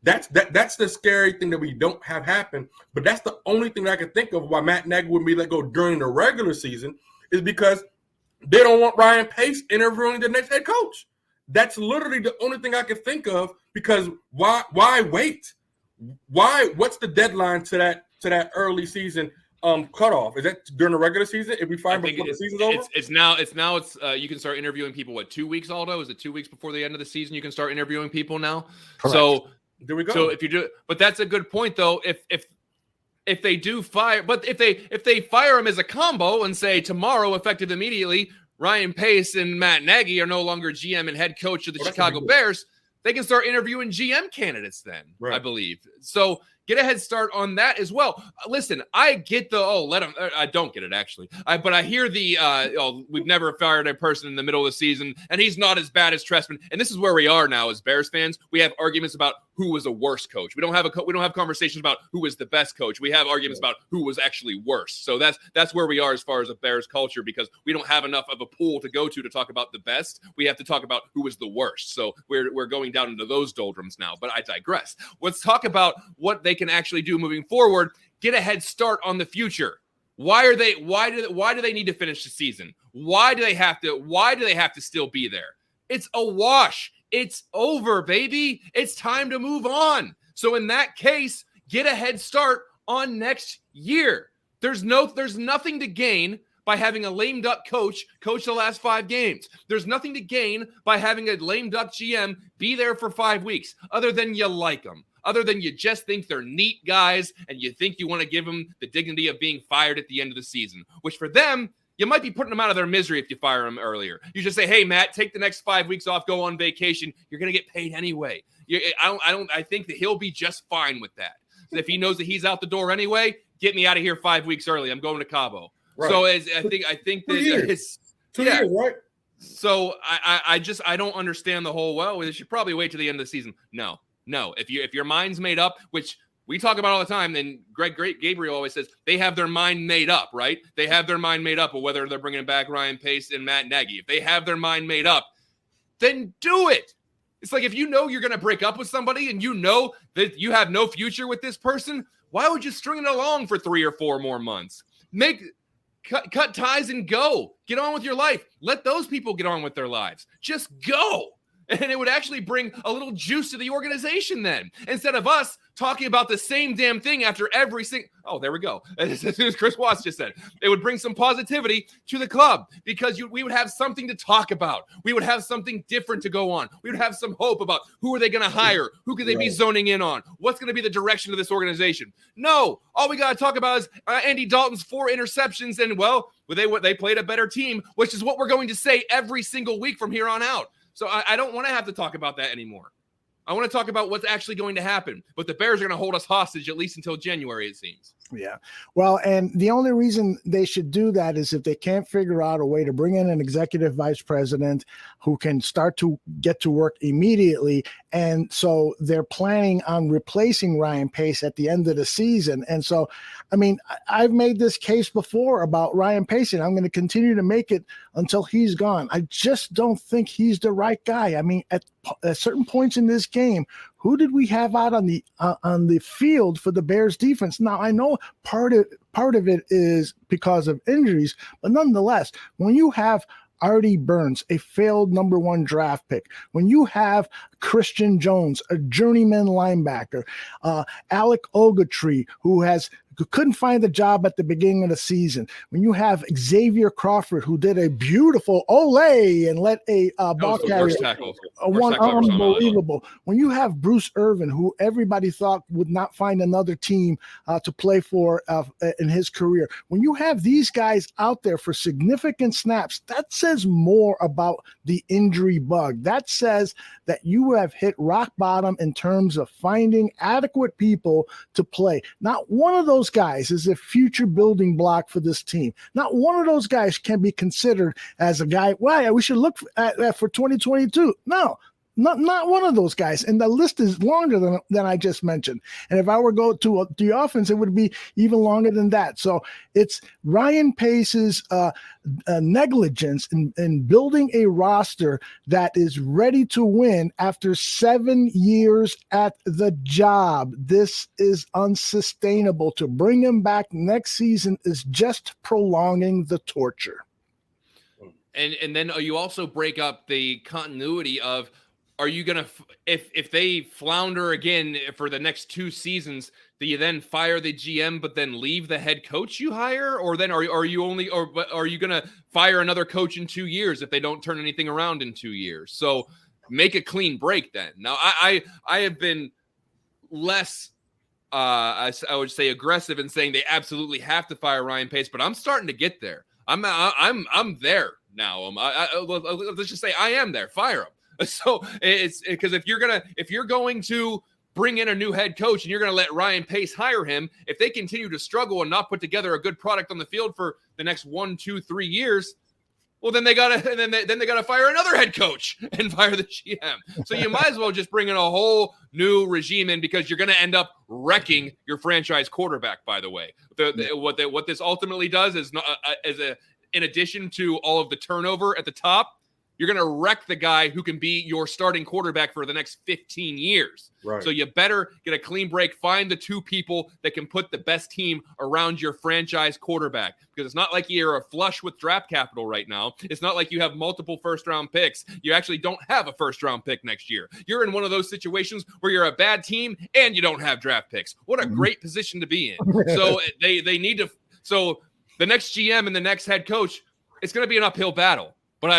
D: That's the scary thing that we don't have happen. But that's the only thing that I can think of why Matt Nagy wouldn't be let go during the regular season, is because they don't want Ryan Pace interviewing the next head coach. That's literally the only thing I can think of, because why wait? What's the deadline to that early season cutoff? Is that during the regular season? If we fire him before the season's over?
B: It's now you can start interviewing people. 2 weeks, Aldo? Is it 2 weeks before the end of the season? You can start interviewing people now.
C: Correct.
B: So
D: there we go.
B: So if you do, but that's a good point though. If they do fire, but if they fire him as a combo and say tomorrow, effective immediately, Ryan Pace and Matt Nagy are no longer GM and head coach of the Chicago Bears, they can start interviewing GM candidates then, right. I believe. So get a head start on that as well. Listen, I get let him. I don't get it actually. But I hear we've never fired a person in the middle of the season, and he's not as bad as Trestman. And this is where we are now as Bears fans. We have arguments about who was a worse coach. We don't have conversations about who was the best coach. We have arguments about who was actually worse. So that's where we are as far as a Bears culture, because we don't have enough of a pool to go to talk about the best. We have to talk about who was the worst. So we're going down into those doldrums now. But I digress. Let's talk about what they can actually do moving forward. Get a head start on the future. Why do they need to finish the season? Why do they have to still be there? It's a wash. It's over, baby. It's time to move on. So in that case, get a head start on next year. There's nothing to gain by having a lame duck coach the last 5 games. There's nothing to gain by having a lame duck GM be there for 5 weeks, other than you like them, other than you just think they're neat guys and you think you want to give them the dignity of being fired at the end of the season, which for them, you might be putting them out of their misery if you fire them earlier. You just say, hey, Matt, take the next 5 weeks off, go on vacation. You're going to get paid anyway. I think that he'll be just fine with that. So if he knows that he's out the door anyway, get me out of here 5 weeks early. I'm going to Cabo. Right. So I think that
D: 2 years. 2 years, right?
B: So I don't understand the whole, well, they should probably wait to the end of the season. No. If your mind's made up, which we talk about all the time, then Gabriel always says they have their mind made up, right? They have their mind made up of whether they're bringing back Ryan Pace and Matt Nagy. If they have their mind made up, then do it. It's like if you know you're going to break up with somebody and you know that you have no future with this person, why would you string it along for 3 or 4 more months? Cut ties and go. Get on with your life. Let those people get on with their lives. Just go. And it would actually bring a little juice to the organization then, instead of us talking about the same damn thing after every single. Oh, there we go. As Chris Watts just said, it would bring some positivity to the club because we would have something to talk about. We would have something different to go on. We would have some hope about who are they going to hire? Who could they be zoning in on? What's going to be the direction of this organization? No, all we got to talk about is Andy Dalton's 4 interceptions and, they played a better team, which is what we're going to say every single week from here on out. So I don't want to have to talk about that anymore. I want to talk about what's actually going to happen. But the Bears are going to hold us hostage at least until January, it seems.
C: Yeah. Well, and the only reason they should do that is if they can't figure out a way to bring in an executive vice president who can start to get to work immediately. And so they're planning on replacing Ryan Pace at the end of the season. And so, I mean, I've made this case before about Ryan Pace, and I'm going to continue to make it until he's gone. I just don't think he's the right guy. I mean, at certain points in this game, who did we have out on the field for the Bears defense? Now, I know part of it is because of injuries, but nonetheless, when you have Artie Burns, a failed number 1 draft pick, when you have Christian Jones, a journeyman linebacker, Alec Ogletree, who couldn't find a job at the beginning of the season, when you have Xavier Crawford, who did a beautiful Olay and let a ball carrier one unbelievable. When you have Bruce Irvin, who everybody thought would not find another team to play for in his career, when you have these guys out there for significant snaps, that says more about the injury bug. That says that you have hit rock bottom in terms of finding adequate people to play. Not one of those guys is a future building block for this team. Not one of those guys can be considered as a guy, we should look at that for 2022. No, not one of those guys. And the list is longer than I just mentioned. And if I were to go to the offense, it would be even longer than that. So it's Ryan Pace's negligence in building a roster that is ready to win after 7 years at the job. This is unsustainable. To bring him back next season is just prolonging the torture.
B: And then you also break up the continuity of are you going to, if they flounder again for the next 2 seasons, do you then fire the GM, but then leave the head coach you hire? Or then are you going to fire another coach in 2 years if they don't turn anything around in 2 years? So make a clean break then. Now, I have been less, I would say, aggressive in saying they absolutely have to fire Ryan Pace, but I'm starting to get there. I'm there now. Let's just say I am there. Fire him. So it's because if you're going to bring in a new head coach and you're going to let Ryan Pace hire him, if they continue to struggle and not put together a good product on the field for the next 1, 2, 3 years, well, then they gotta fire another head coach and fire the GM. So you might as well just bring in a whole new regime in, because you're going to end up wrecking your franchise quarterback. By the way, what this ultimately does is in addition to all of the turnover at the top, you're going to wreck the guy who can be your starting quarterback for the next 15 years.
D: Right.
B: So you better get a clean break. Find the 2 people that can put the best team around your franchise quarterback, because it's not like you're flush with draft capital right now. It's not like you have multiple first-round picks. You actually don't have a first-round pick next year. You're in one of those situations where you're a bad team and you don't have draft picks. What a great position to be in. So they need to – so the next GM and the next head coach, it's going to be an uphill battle. But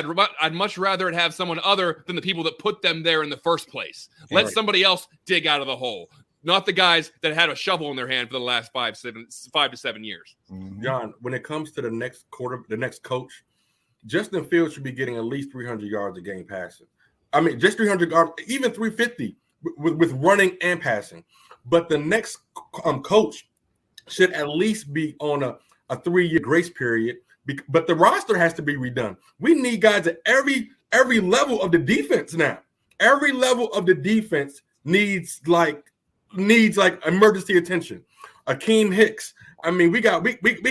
B: I'd much rather it have someone other than the people that put them there in the first place. Let somebody else dig out of the hole, not the guys that had a shovel in their hand for the last 5 to 7 years.
D: John, when it comes to the next coach, Justin Fields should be getting at least 300 yards a game passing. I mean, just 300 yards, even 350 with running and passing. But the next coach should at least be on a 3-year grace period. But the roster has to be redone. We need guys at every level of the defense now. Every level of the defense needs like emergency attention. Akeem Hicks. I mean, we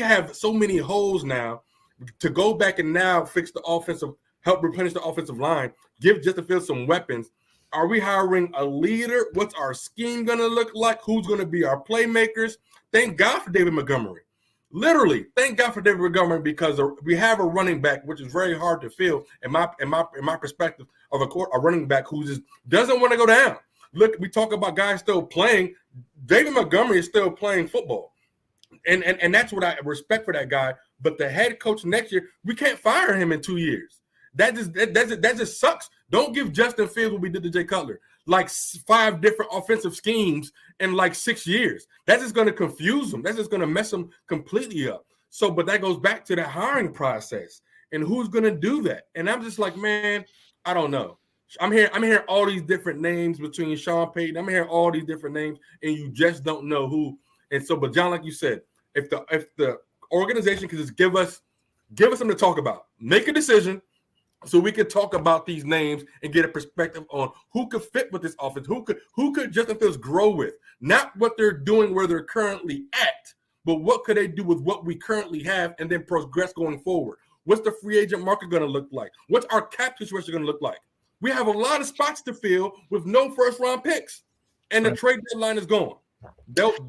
D: have so many holes now to go back and now fix the offensive, help replenish the offensive line, give Justin Fields some weapons. Are we hiring a leader? What's our scheme going to look like? Who's going to be our playmakers? Thank God for David Montgomery. Literally, thank God for David Montgomery, because we have a running back, which is very hard to fill in my perspective, of a running back who just doesn't want to go down. Look, we talk about guys still playing. David Montgomery is still playing football, and that's what I respect for that guy. But the head coach next year, we can't fire him in 2 years. That just sucks. Don't give Justin Fields what we did to Jay Cutler, like 5 different offensive schemes in like 6 years. That's just going to confuse them. That's just going to mess them completely up. So, but that goes back to the hiring process and who's going to do that. And I'm just like, man, I don't know. I'm hearing all these different names between Sean Payton. I'm hearing all these different names, and you just don't know who. And so, but John, like you said, if the organization can just give us something to talk about, make a decision, so we could talk about these names and get a perspective on who could fit with this offense, who could Justin Fields grow with, not what they're doing where they're currently at, but what could they do with what we currently have and then progress going forward. What's the free agent market going to look like? What's our cap situation going to look like? We have a lot of spots to fill with no first-round picks, and the trade deadline is gone.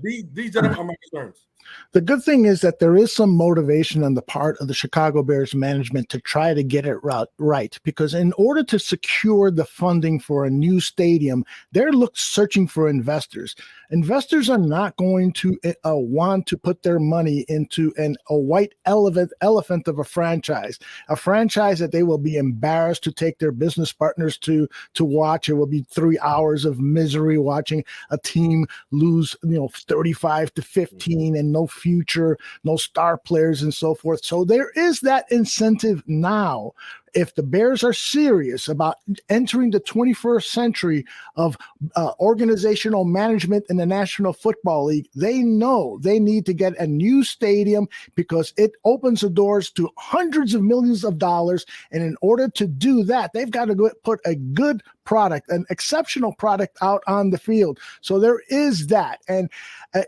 D: These are my concerns.
C: The good thing is that there is some motivation on the part of the Chicago Bears management to try to get it right, because in order to secure the funding for a new stadium, they're searching for investors. Investors are not going to want to put their money into a white elephant of a franchise that they will be embarrassed to take their business partners to watch. It will be 3 hours of misery watching a team lose, 35-15 and no future, no star players and so forth. So there is that incentive now. If the Bears are serious about entering the 21st century of organizational management in the National Football League, they know they need to get a new stadium because it opens the doors to hundreds of millions of dollars. And in order to do that, they've got to put a good product, an exceptional product out on the field. So there is that. And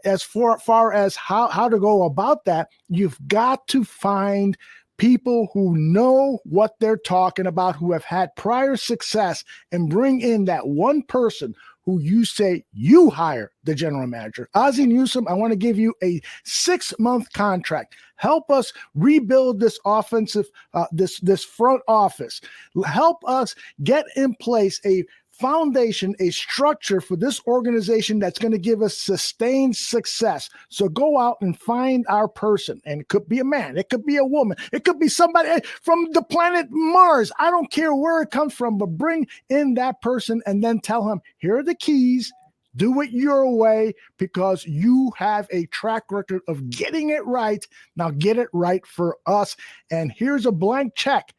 C: as far as how to go about that, you've got to find people who know what they're talking about, who have had prior success, and bring in that one person who you say you hire the general manager. Ozzie Newsome, I want to give you a 6-month contract. Help us rebuild this offensive, this front office. Help us get in place a foundation, a structure for this organization that's going to give us sustained success. So go out and find our person. And it could be a man. It could be a woman. It could be somebody from the planet Mars. I don't care where it comes from, but bring in that person and then tell him, here are the keys. Do it your way because you have a track record of getting it right. Now get it right for us. And here's a blank check.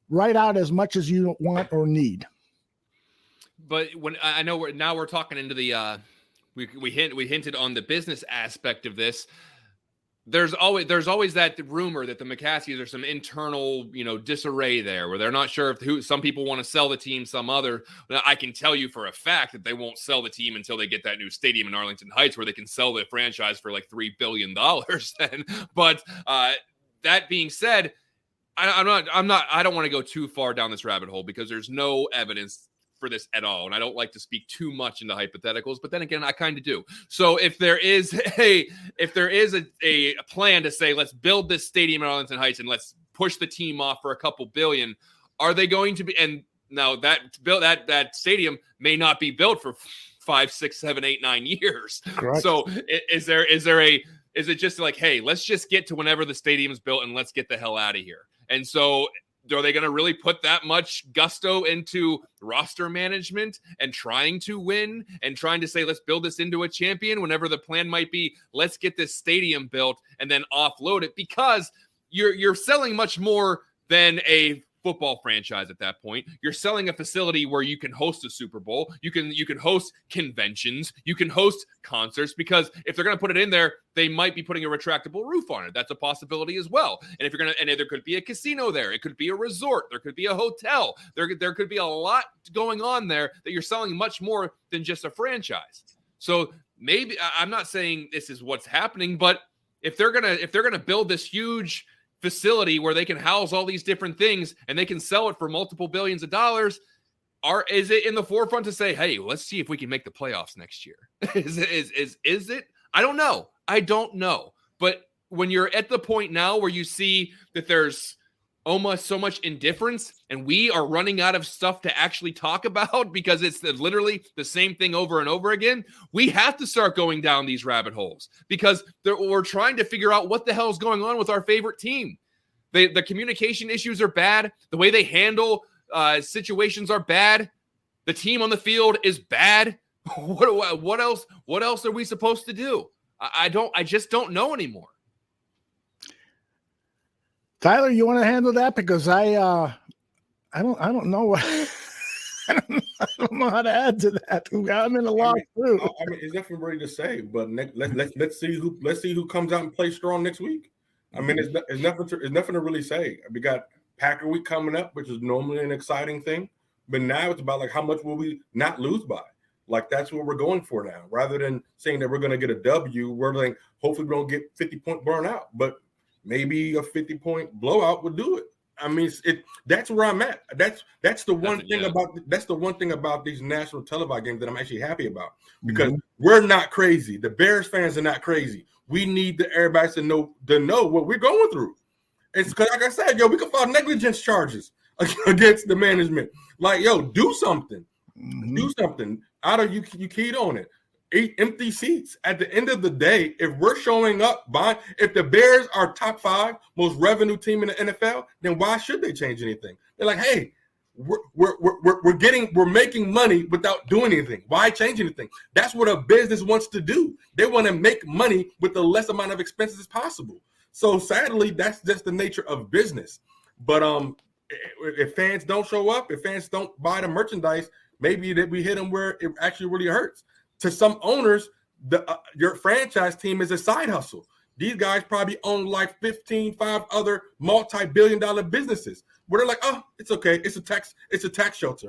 C: Write out as much as you want or need.
B: But when I know we're talking into the we hinted on the business aspect of this. There's always that rumor that the McCaskies are some internal, disarray there where they're not sure if some people want to sell the team, some other. Now, I can tell you for a fact that they won't sell the team until they get that new stadium in Arlington Heights where they can sell the franchise for like $3 billion then. But that being said, I don't want to go too far down this rabbit hole because there's no evidence for this at all. And I don't like to speak too much into hypotheticals, but then again, I kind of do. So if there is a plan to say, let's build this stadium in Arlington Heights and let's push the team off for a couple billion, are they going to be, and now that stadium may not be built for 5, 6, 7, 8, 9 years.
C: Correct.
B: So is it just like, hey, let's just get to whenever the stadium is built and let's get the hell out of here. And so are they going to really put that much gusto into roster management and trying to win and trying to say, let's build this into a champion whenever the plan might be, let's get this stadium built and then offload it? Because you're selling much more than a football franchise at that point. You're selling a facility where you can host a Super Bowl. You can host conventions. You can host concerts, because if they're going to put it in there, they might be putting a retractable roof on it. That's a possibility as well. And there could be a casino there. It could be a resort. There could be a hotel. There could be a lot going on there that you're selling much more than just a franchise. So maybe I'm not saying this is what's happening, but if they're gonna build this huge facility where they can house all these different things and they can sell it for multiple billions of dollars, is it in the forefront to say, hey, let's see if we can make the playoffs next year? Is it? I don't know. But when you're at the point now where you see that there's almost so much indifference and we are running out of stuff to actually talk about because it's literally the same thing over and over again, we have to start going down these rabbit holes because we're trying to figure out what the hell is going on with our favorite team. The communication issues are bad. The way they handle situations are bad. The team on the field is bad. What else are we supposed to do? I just don't know anymore.
C: Tyler, you want to handle that? Because I don't know what I don't know how to add to that. I'm in a loss too.
D: I mean, it's definitely ready to say, but let's see who comes out and plays strong next week. I mean, it's nothing to really say. We got Packer week coming up, which is normally an exciting thing, but now it's about like how much will we not lose by. Like that's what we're going for now. Rather than saying that we're going to get a W, we're like hopefully we don't get 50-point burnout, but maybe a 50-point blowout would do it. I mean, that's where I'm at. That's the one thing about these national televised games that I'm actually happy about, because we're not crazy. The Bears fans are not crazy. We need everybody to know what we're going through. It's because, like I said, we can file negligence charges against the management. Like, do something. Do something. Aldo, you keyed on it. 8 empty seats. At the end of the day, if we're showing up if the Bears are top 5 most revenue team in the NFL, then why should they change anything? They're like, hey, we're making money without doing anything. Why change anything? That's what a business wants to do. They want to make money with the less amount of expenses as possible. So sadly, that's just the nature of business. But if fans don't show up, if fans don't buy the merchandise, maybe that we hit them where it actually really hurts. To some owners, your franchise team is a side hustle. These guys probably own like 5 other multi-billion-dollar businesses where they're like, oh, it's okay. It's a tax shelter.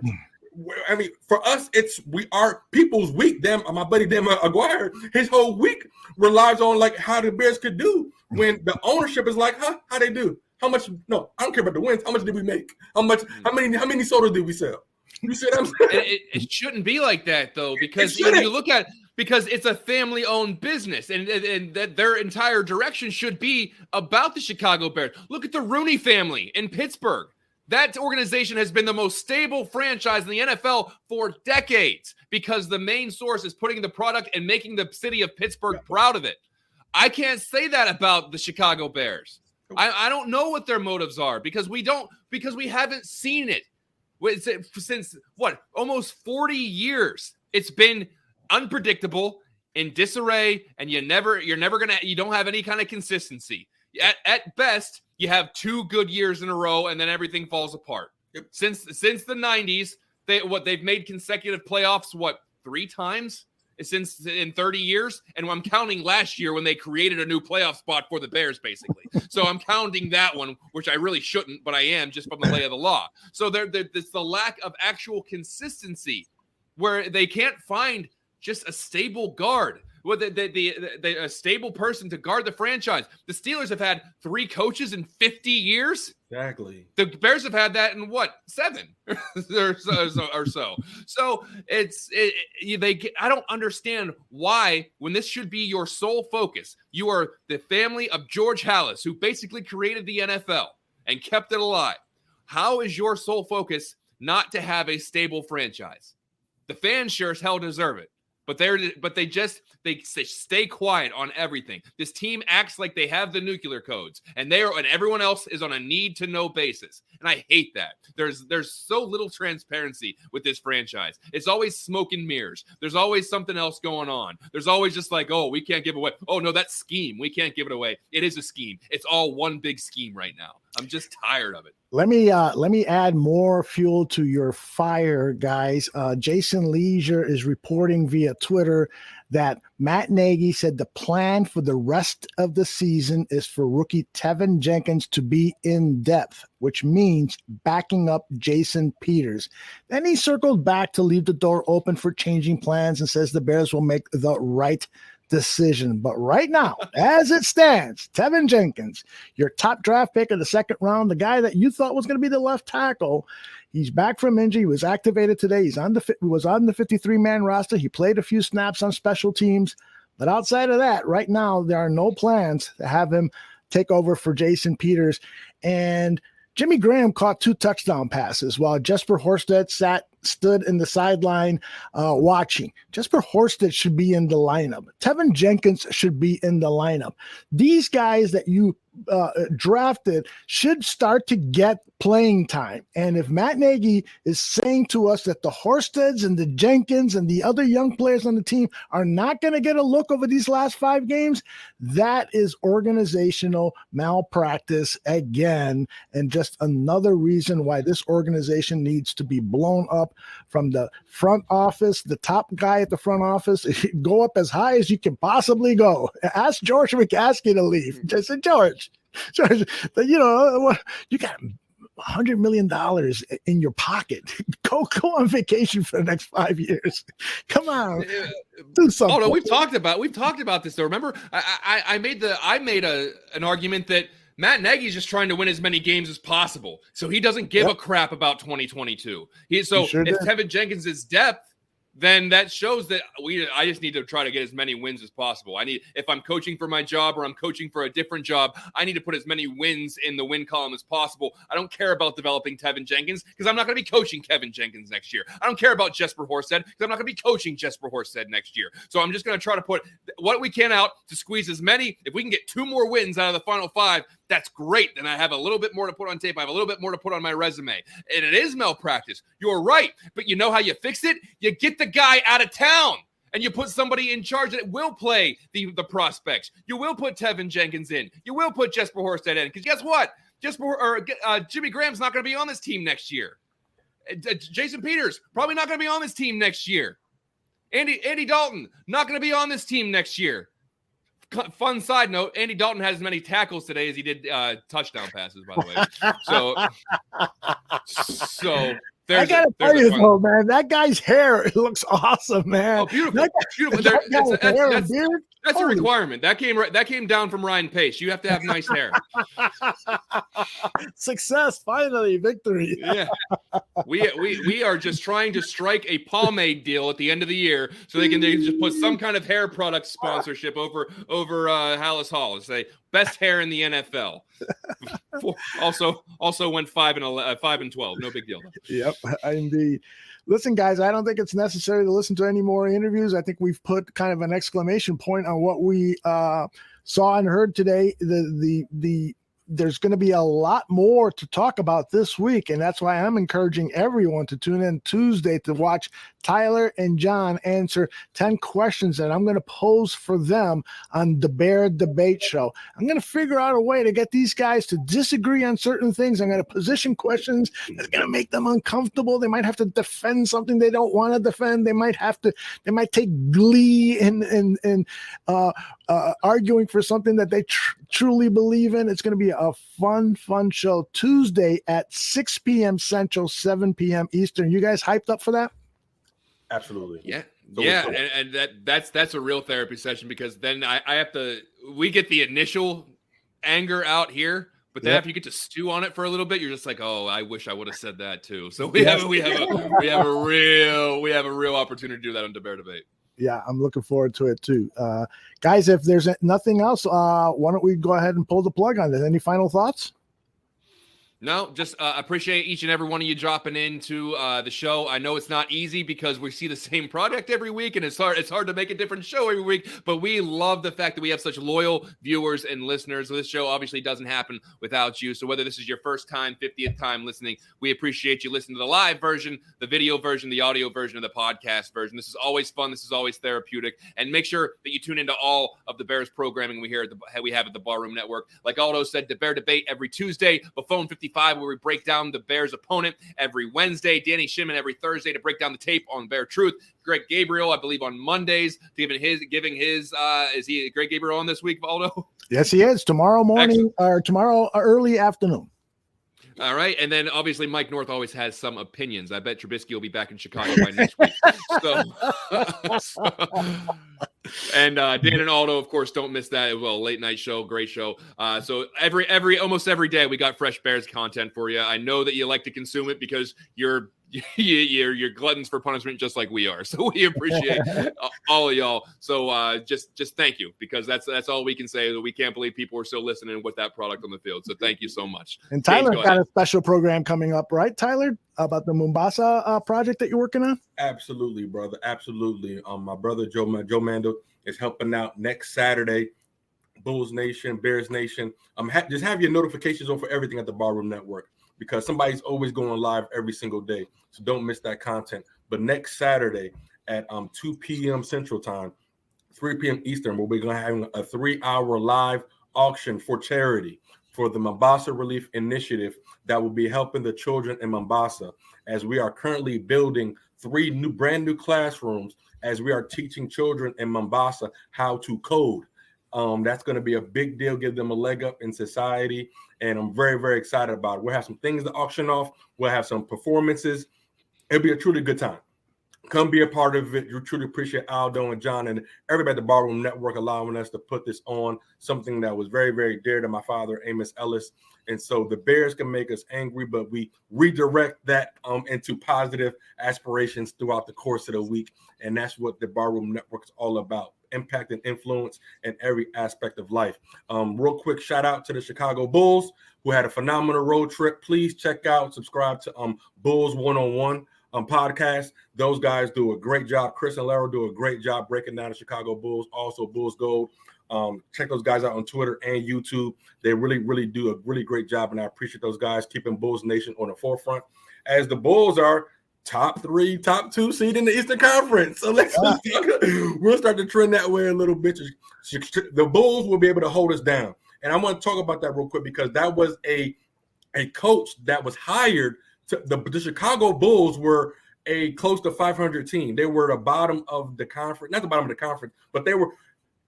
D: I mean, for us, we are people's week. My buddy Dan Aguirre, his whole week relies on like how the Bears could do when the ownership is like, how they do? How much? No, I don't care about the wins. How much did we make? How many sodas did we sell? You see what I'm saying?
B: It shouldn't be like that though, because you look at because it's a family-owned business, and that their entire direction should be about the Chicago Bears. Look at the Rooney family in Pittsburgh. That organization has been the most stable franchise in the NFL for decades because the main source is putting the product and making the city of Pittsburgh proud of it. I can't say that about the Chicago Bears. I don't know what their motives are because we haven't seen it. Since almost 40 years. It's been unpredictable, in disarray, and you don't have any kind of consistency. At best, you have 2 good years in a row, and then everything falls apart. Yep. Since the 90s, they've made consecutive playoffs 3 times in 30 years, and I'm counting last year when they created a new playoff spot for the Bears, basically. So I'm counting that one, which I really shouldn't, but I am just from the lay of the law. So there's the lack of actual consistency where they can't find just a stable guard. A stable person to guard the franchise. The Steelers have had 3 coaches in 50 years.
D: Exactly.
B: The Bears have had that in 7 or so. So I don't understand why, when this should be your sole focus, you are the family of George Halas, who basically created the NFL and kept it alive. How is your sole focus not to have a stable franchise? The fans sure as hell deserve it. But they stay quiet on everything. This team acts like they have the nuclear codes, and everyone else is on a need-to-know basis. And I hate that. There's so little transparency with this franchise. It's always smoke and mirrors. There's always something else going on. There's always just like, oh, we can't give away. Oh no, that scheme. We can't give it away. It is a scheme. It's all one big scheme right now. I'm just tired of it.
C: Let me add more fuel to your fire, guys. Jason Leisure is reporting via Twitter that Matt Nagy said the plan for the rest of the season is for rookie Tevin Jenkins to be in depth, which means backing up Jason Peters. Then he circled back to leave the door open for changing plans and says the Bears will make the right decision. But right now, as it stands, Tevin Jenkins, your top draft pick of the 2nd round, the guy that you thought was going to be the left tackle, he's back from injury. He was activated today. He was on the 53-man roster. He played a few snaps on special teams. But outside of that, right now, there are no plans to have him take over for Jason Peters. And Jimmy Graham caught 2 touchdown passes while Jesper Horsted stood in the sideline watching. Jesper Horsted should be in the lineup. Tevin Jenkins should be in the lineup. These guys that you drafted should start to get playing time. And if Matt Nagy is saying to us that the Horsteds and the Jenkins and the other young players on the team are not going to get a look over these last 5 games, that is organizational malpractice again, and just another reason why this organization needs to be blown up from the front office, the top guy at the front office. Go up as high as you can possibly go. Ask George McCaskey to leave. Just say, George, you got $100 million in your pocket. Go on vacation for the next 5 years. Come on, do something.
B: Oh no, we've talked about this though. Remember, I made an argument that Matt Nagy's just trying to win as many games as possible, so he doesn't give a crap about 2022. If Tevin Jenkins is depth, then that shows that I just need to try to get as many wins as possible. If I'm coaching for my job or I'm coaching for a different job, I need to put as many wins in the win column as possible. I don't care about developing Tevin Jenkins because I'm not going to be coaching Kevin Jenkins next year. I don't care about Jesper Horsted because I'm not going to be coaching Jesper Horsted next year. So I'm just going to try to put what we can out to squeeze as many. If we can get 2 more wins out of the final 5, that's great. Then I have a little bit more to put on tape. I have a little bit more to put on my resume. And it is malpractice. You're right. But you know how you fix it? You get the guy out of town and you put somebody in charge that will play the prospects. You will put Tevin Jenkins in. You will put Jesper Horsted in. Because guess what? Jimmy Graham's not going to be on this team next year. Jason Peters probably not going to be on this team next year. Andy Dalton not going to be on this team next year. Fun side note, Andy Dalton has as many tackles today as he did touchdown passes, by the way. So I
C: gotta tell you though, man, that guy's hair, it looks awesome, man.
B: Oh, beautiful. That's a requirement. That came down from Ryan Pace. You have to have nice hair.
C: Success, finally, victory.
B: Yeah. We are just trying to strike a pomade deal at the end of the year so they can just put some kind of hair product sponsorship over Hallis Hall and say best hair in the NFL. Also went 5-12. No big deal.
C: Yep, indeed. Listen, guys, I don't think it's necessary to listen to any more interviews. I think we've put kind of an exclamation point on what we saw and heard today. There's going to be a lot more to talk about this week, and that's why I'm encouraging everyone to tune in Tuesday to watch Tyler and John answer 10 questions that I'm going to pose for them on the Bear Debate Show. I'm going to figure out a way to get these guys to disagree on certain things. I'm going to position questions that's going to make them uncomfortable. They might have to defend something they don't want to defend. They might take glee in arguing for something that they truly believe in. It's going to be a fun show Tuesday at 6 p.m. Central, 7 p.m. Eastern. You guys hyped up for that?
D: Absolutely.
B: Yeah.
D: So
B: Yeah. And that's a real therapy session, because then we get the initial anger out here, but then after you get to stew on it for a little bit, you're just like, oh, I wish I would have said that too. So we have a real opportunity to do that on the Bear Debate.
C: Yeah, I'm looking forward to it too. Guys, if there's nothing else, why don't we go ahead and pull the plug on this? Any final thoughts?
B: No, just appreciate each and every one of you dropping into the show. I know it's not easy because we see the same product every week, and it's hard to make a different show every week, but we love the fact that we have such loyal viewers and listeners. So this show obviously doesn't happen without you. So whether this is your first time, 50th time listening, we appreciate you listening to the live version, the video version, the audio version, of the podcast version. This is always fun. This is always therapeutic. And make sure that you tune into all of the Bears programming we have at the Barroom Network. Like Aldo said, the Bear Debate every Tuesday, Buffon 55, where we break down the Bears' opponent every Wednesday. Danny Shimon every Thursday to break down the tape on Bear Truth. Greg Gabriel, I believe, on Mondays, giving his. Is he Greg Gabriel on this week, Aldo?
C: Yes, he is. Tomorrow morning or tomorrow early afternoon.
B: All right. And then obviously Mike North always has some opinions. I bet Trubisky will be back in Chicago by next week. And Dan and Aldo, of course, don't miss that as well. Late night show, great show. So almost every day we got fresh Bears content for you. I know that you like to consume it because you're gluttons for punishment just like we are. So we appreciate all of y'all. So just thank you, because that's all we can say. That we can't believe people are still listening with that product on the field. So thank you so much.
C: And Tyler's got a special program coming up, right, Tyler, about the Mombasa project that you're working on?
D: Absolutely, brother. Absolutely. My brother Joe Mando is helping out next Saturday. Bulls Nation, Bears Nation. Just have your notifications on for everything at the Barroom Network, because somebody's always going live every single day. So don't miss that content. But next Saturday at 2 p.m. Central Time, 3 p.m. Eastern, where we're going to have a 3-hour live auction for charity for the Mombasa Relief Initiative that will be helping the children in Mombasa, as we are currently building 3 brand new classrooms as we are teaching children in Mombasa how to code. That's going to be a big deal, give them a leg up in society, and I'm very, very excited about it. We'll have some things to auction off. We'll have some performances. It'll be a truly good time. Come be a part of it. You truly appreciate Aldo and John and everybody at the Barroom Network allowing us to put this on, something that was very, very dear to my father, Amos Ellis. And so the Bears can make us angry, but we redirect that into positive aspirations throughout the course of the week. And that's what the Barroom Network is all about. Impact and influence in every aspect of life. Real quick shout out to the Chicago Bulls, who had a phenomenal road trip. Please subscribe to Bulls 101 podcast. Those guys do a great job. Chris and Laro do a great job breaking down the Chicago Bulls. Also Bulls Gold. Check those guys out on Twitter and YouTube. They really, really do a really great job, and I appreciate those guys keeping Bulls Nation on the forefront, as the Bulls are top 3, top 2 seed in the Eastern Conference. So we'll start to trend that way a little bit. The Bulls will be able to hold us down. And I want to talk about that real quick, because that was a coach that was hired to the Chicago Bulls were a close to 500 team. They were the bottom of the conference, not the bottom of the conference, but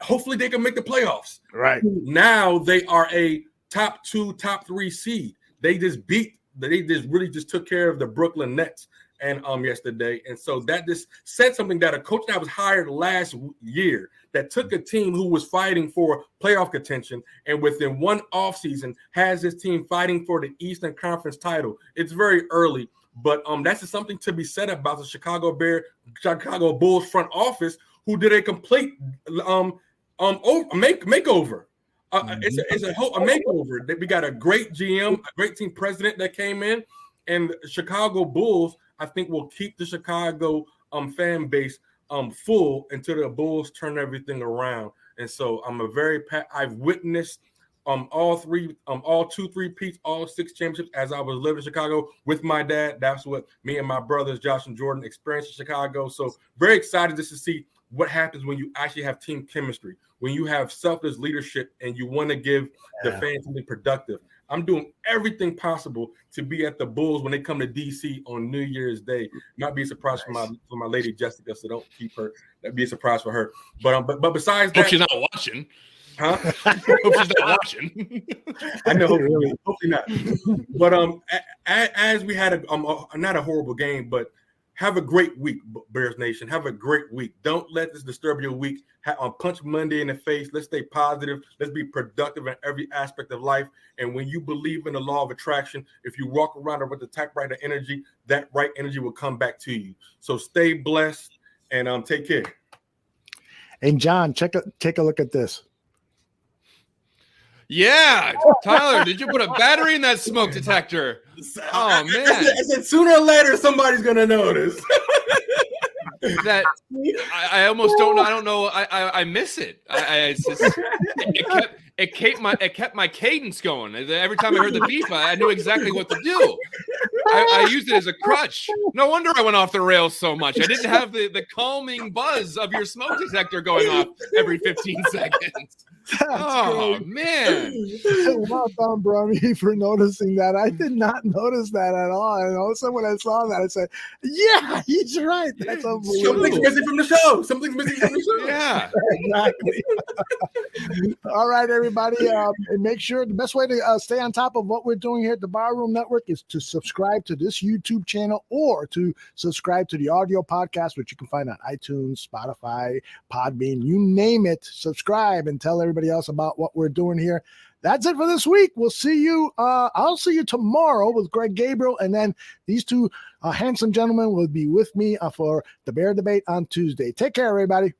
D: hopefully they can make the playoffs.
C: Right.
D: Now they are a top 2, top 3 seed. They really took care of the Brooklyn Nets and yesterday. And so that just said something, that a coach that was hired last year that took a team who was fighting for playoff contention, and within one offseason has his team fighting for the Eastern Conference title. It's very early, but that's just something to be said about the Chicago Bulls front office, who did a complete makeover. It's a makeover. We got a great GM, a great team president that came in, and Chicago Bulls, I think, will keep the Chicago fan base full until the Bulls turn everything around. And so I've witnessed all 2 3-peats, all 6 championships as I was living in Chicago with my dad. That's what me and my brothers, Josh and Jordan, experienced in Chicago. So very excited just to see what happens when you actually have team chemistry, when you have selfless leadership and you want to give the fans something productive. I'm doing everything possible to be at the Bulls when they come to DC on New Year's Day. Not be a surprise for my lady Jessica, so don't keep her. That'd be a surprise for her. But besides that,
B: hope she's not watching.
D: Huh?
B: Hope she's not watching.
D: I know, hopefully not. But as we had not a horrible game, but have a great week, Bears Nation. Have a great week. Don't let this disturb your week. Punch Monday in the face. Let's stay positive. Let's be productive in every aspect of life. And when you believe in the law of attraction, if you walk around with the typewriter energy, that right energy will come back to you. So stay blessed and take care.
C: And John, take a look at this.
B: Yeah, Tyler, did you put a battery in that smoke detector? Oh man!
D: I said sooner or later somebody's gonna notice.
B: That I almost don't know. I don't know. I miss it. It kept my cadence going. Every time I heard the beep, I knew exactly what to do. I used it as a crutch. No wonder I went off the rails so much. I didn't have the calming buzz of your smoke detector going off every 15 seconds. Oh, man.
C: Well done, Brummy, for noticing that. I did not notice that at all. And all of a sudden when I saw that, I said, yeah, he's right. That's unbelievable.
D: Something's missing from the show. Something's missing from the show.
B: Yeah.
C: Exactly. All right, everybody. And make sure the best way to stay on top of what we're doing here at the Barroom Network is to subscribe to this YouTube channel or to subscribe to the audio podcast, which you can find on iTunes, Spotify, Podbean, you name it. Subscribe and tell everybody else about what we're doing here. That's it for this week. We'll see you. I'll see you tomorrow with Greg Gabriel, and then these two handsome gentlemen will be with me for the Bear Debate on Tuesday. Take care, everybody.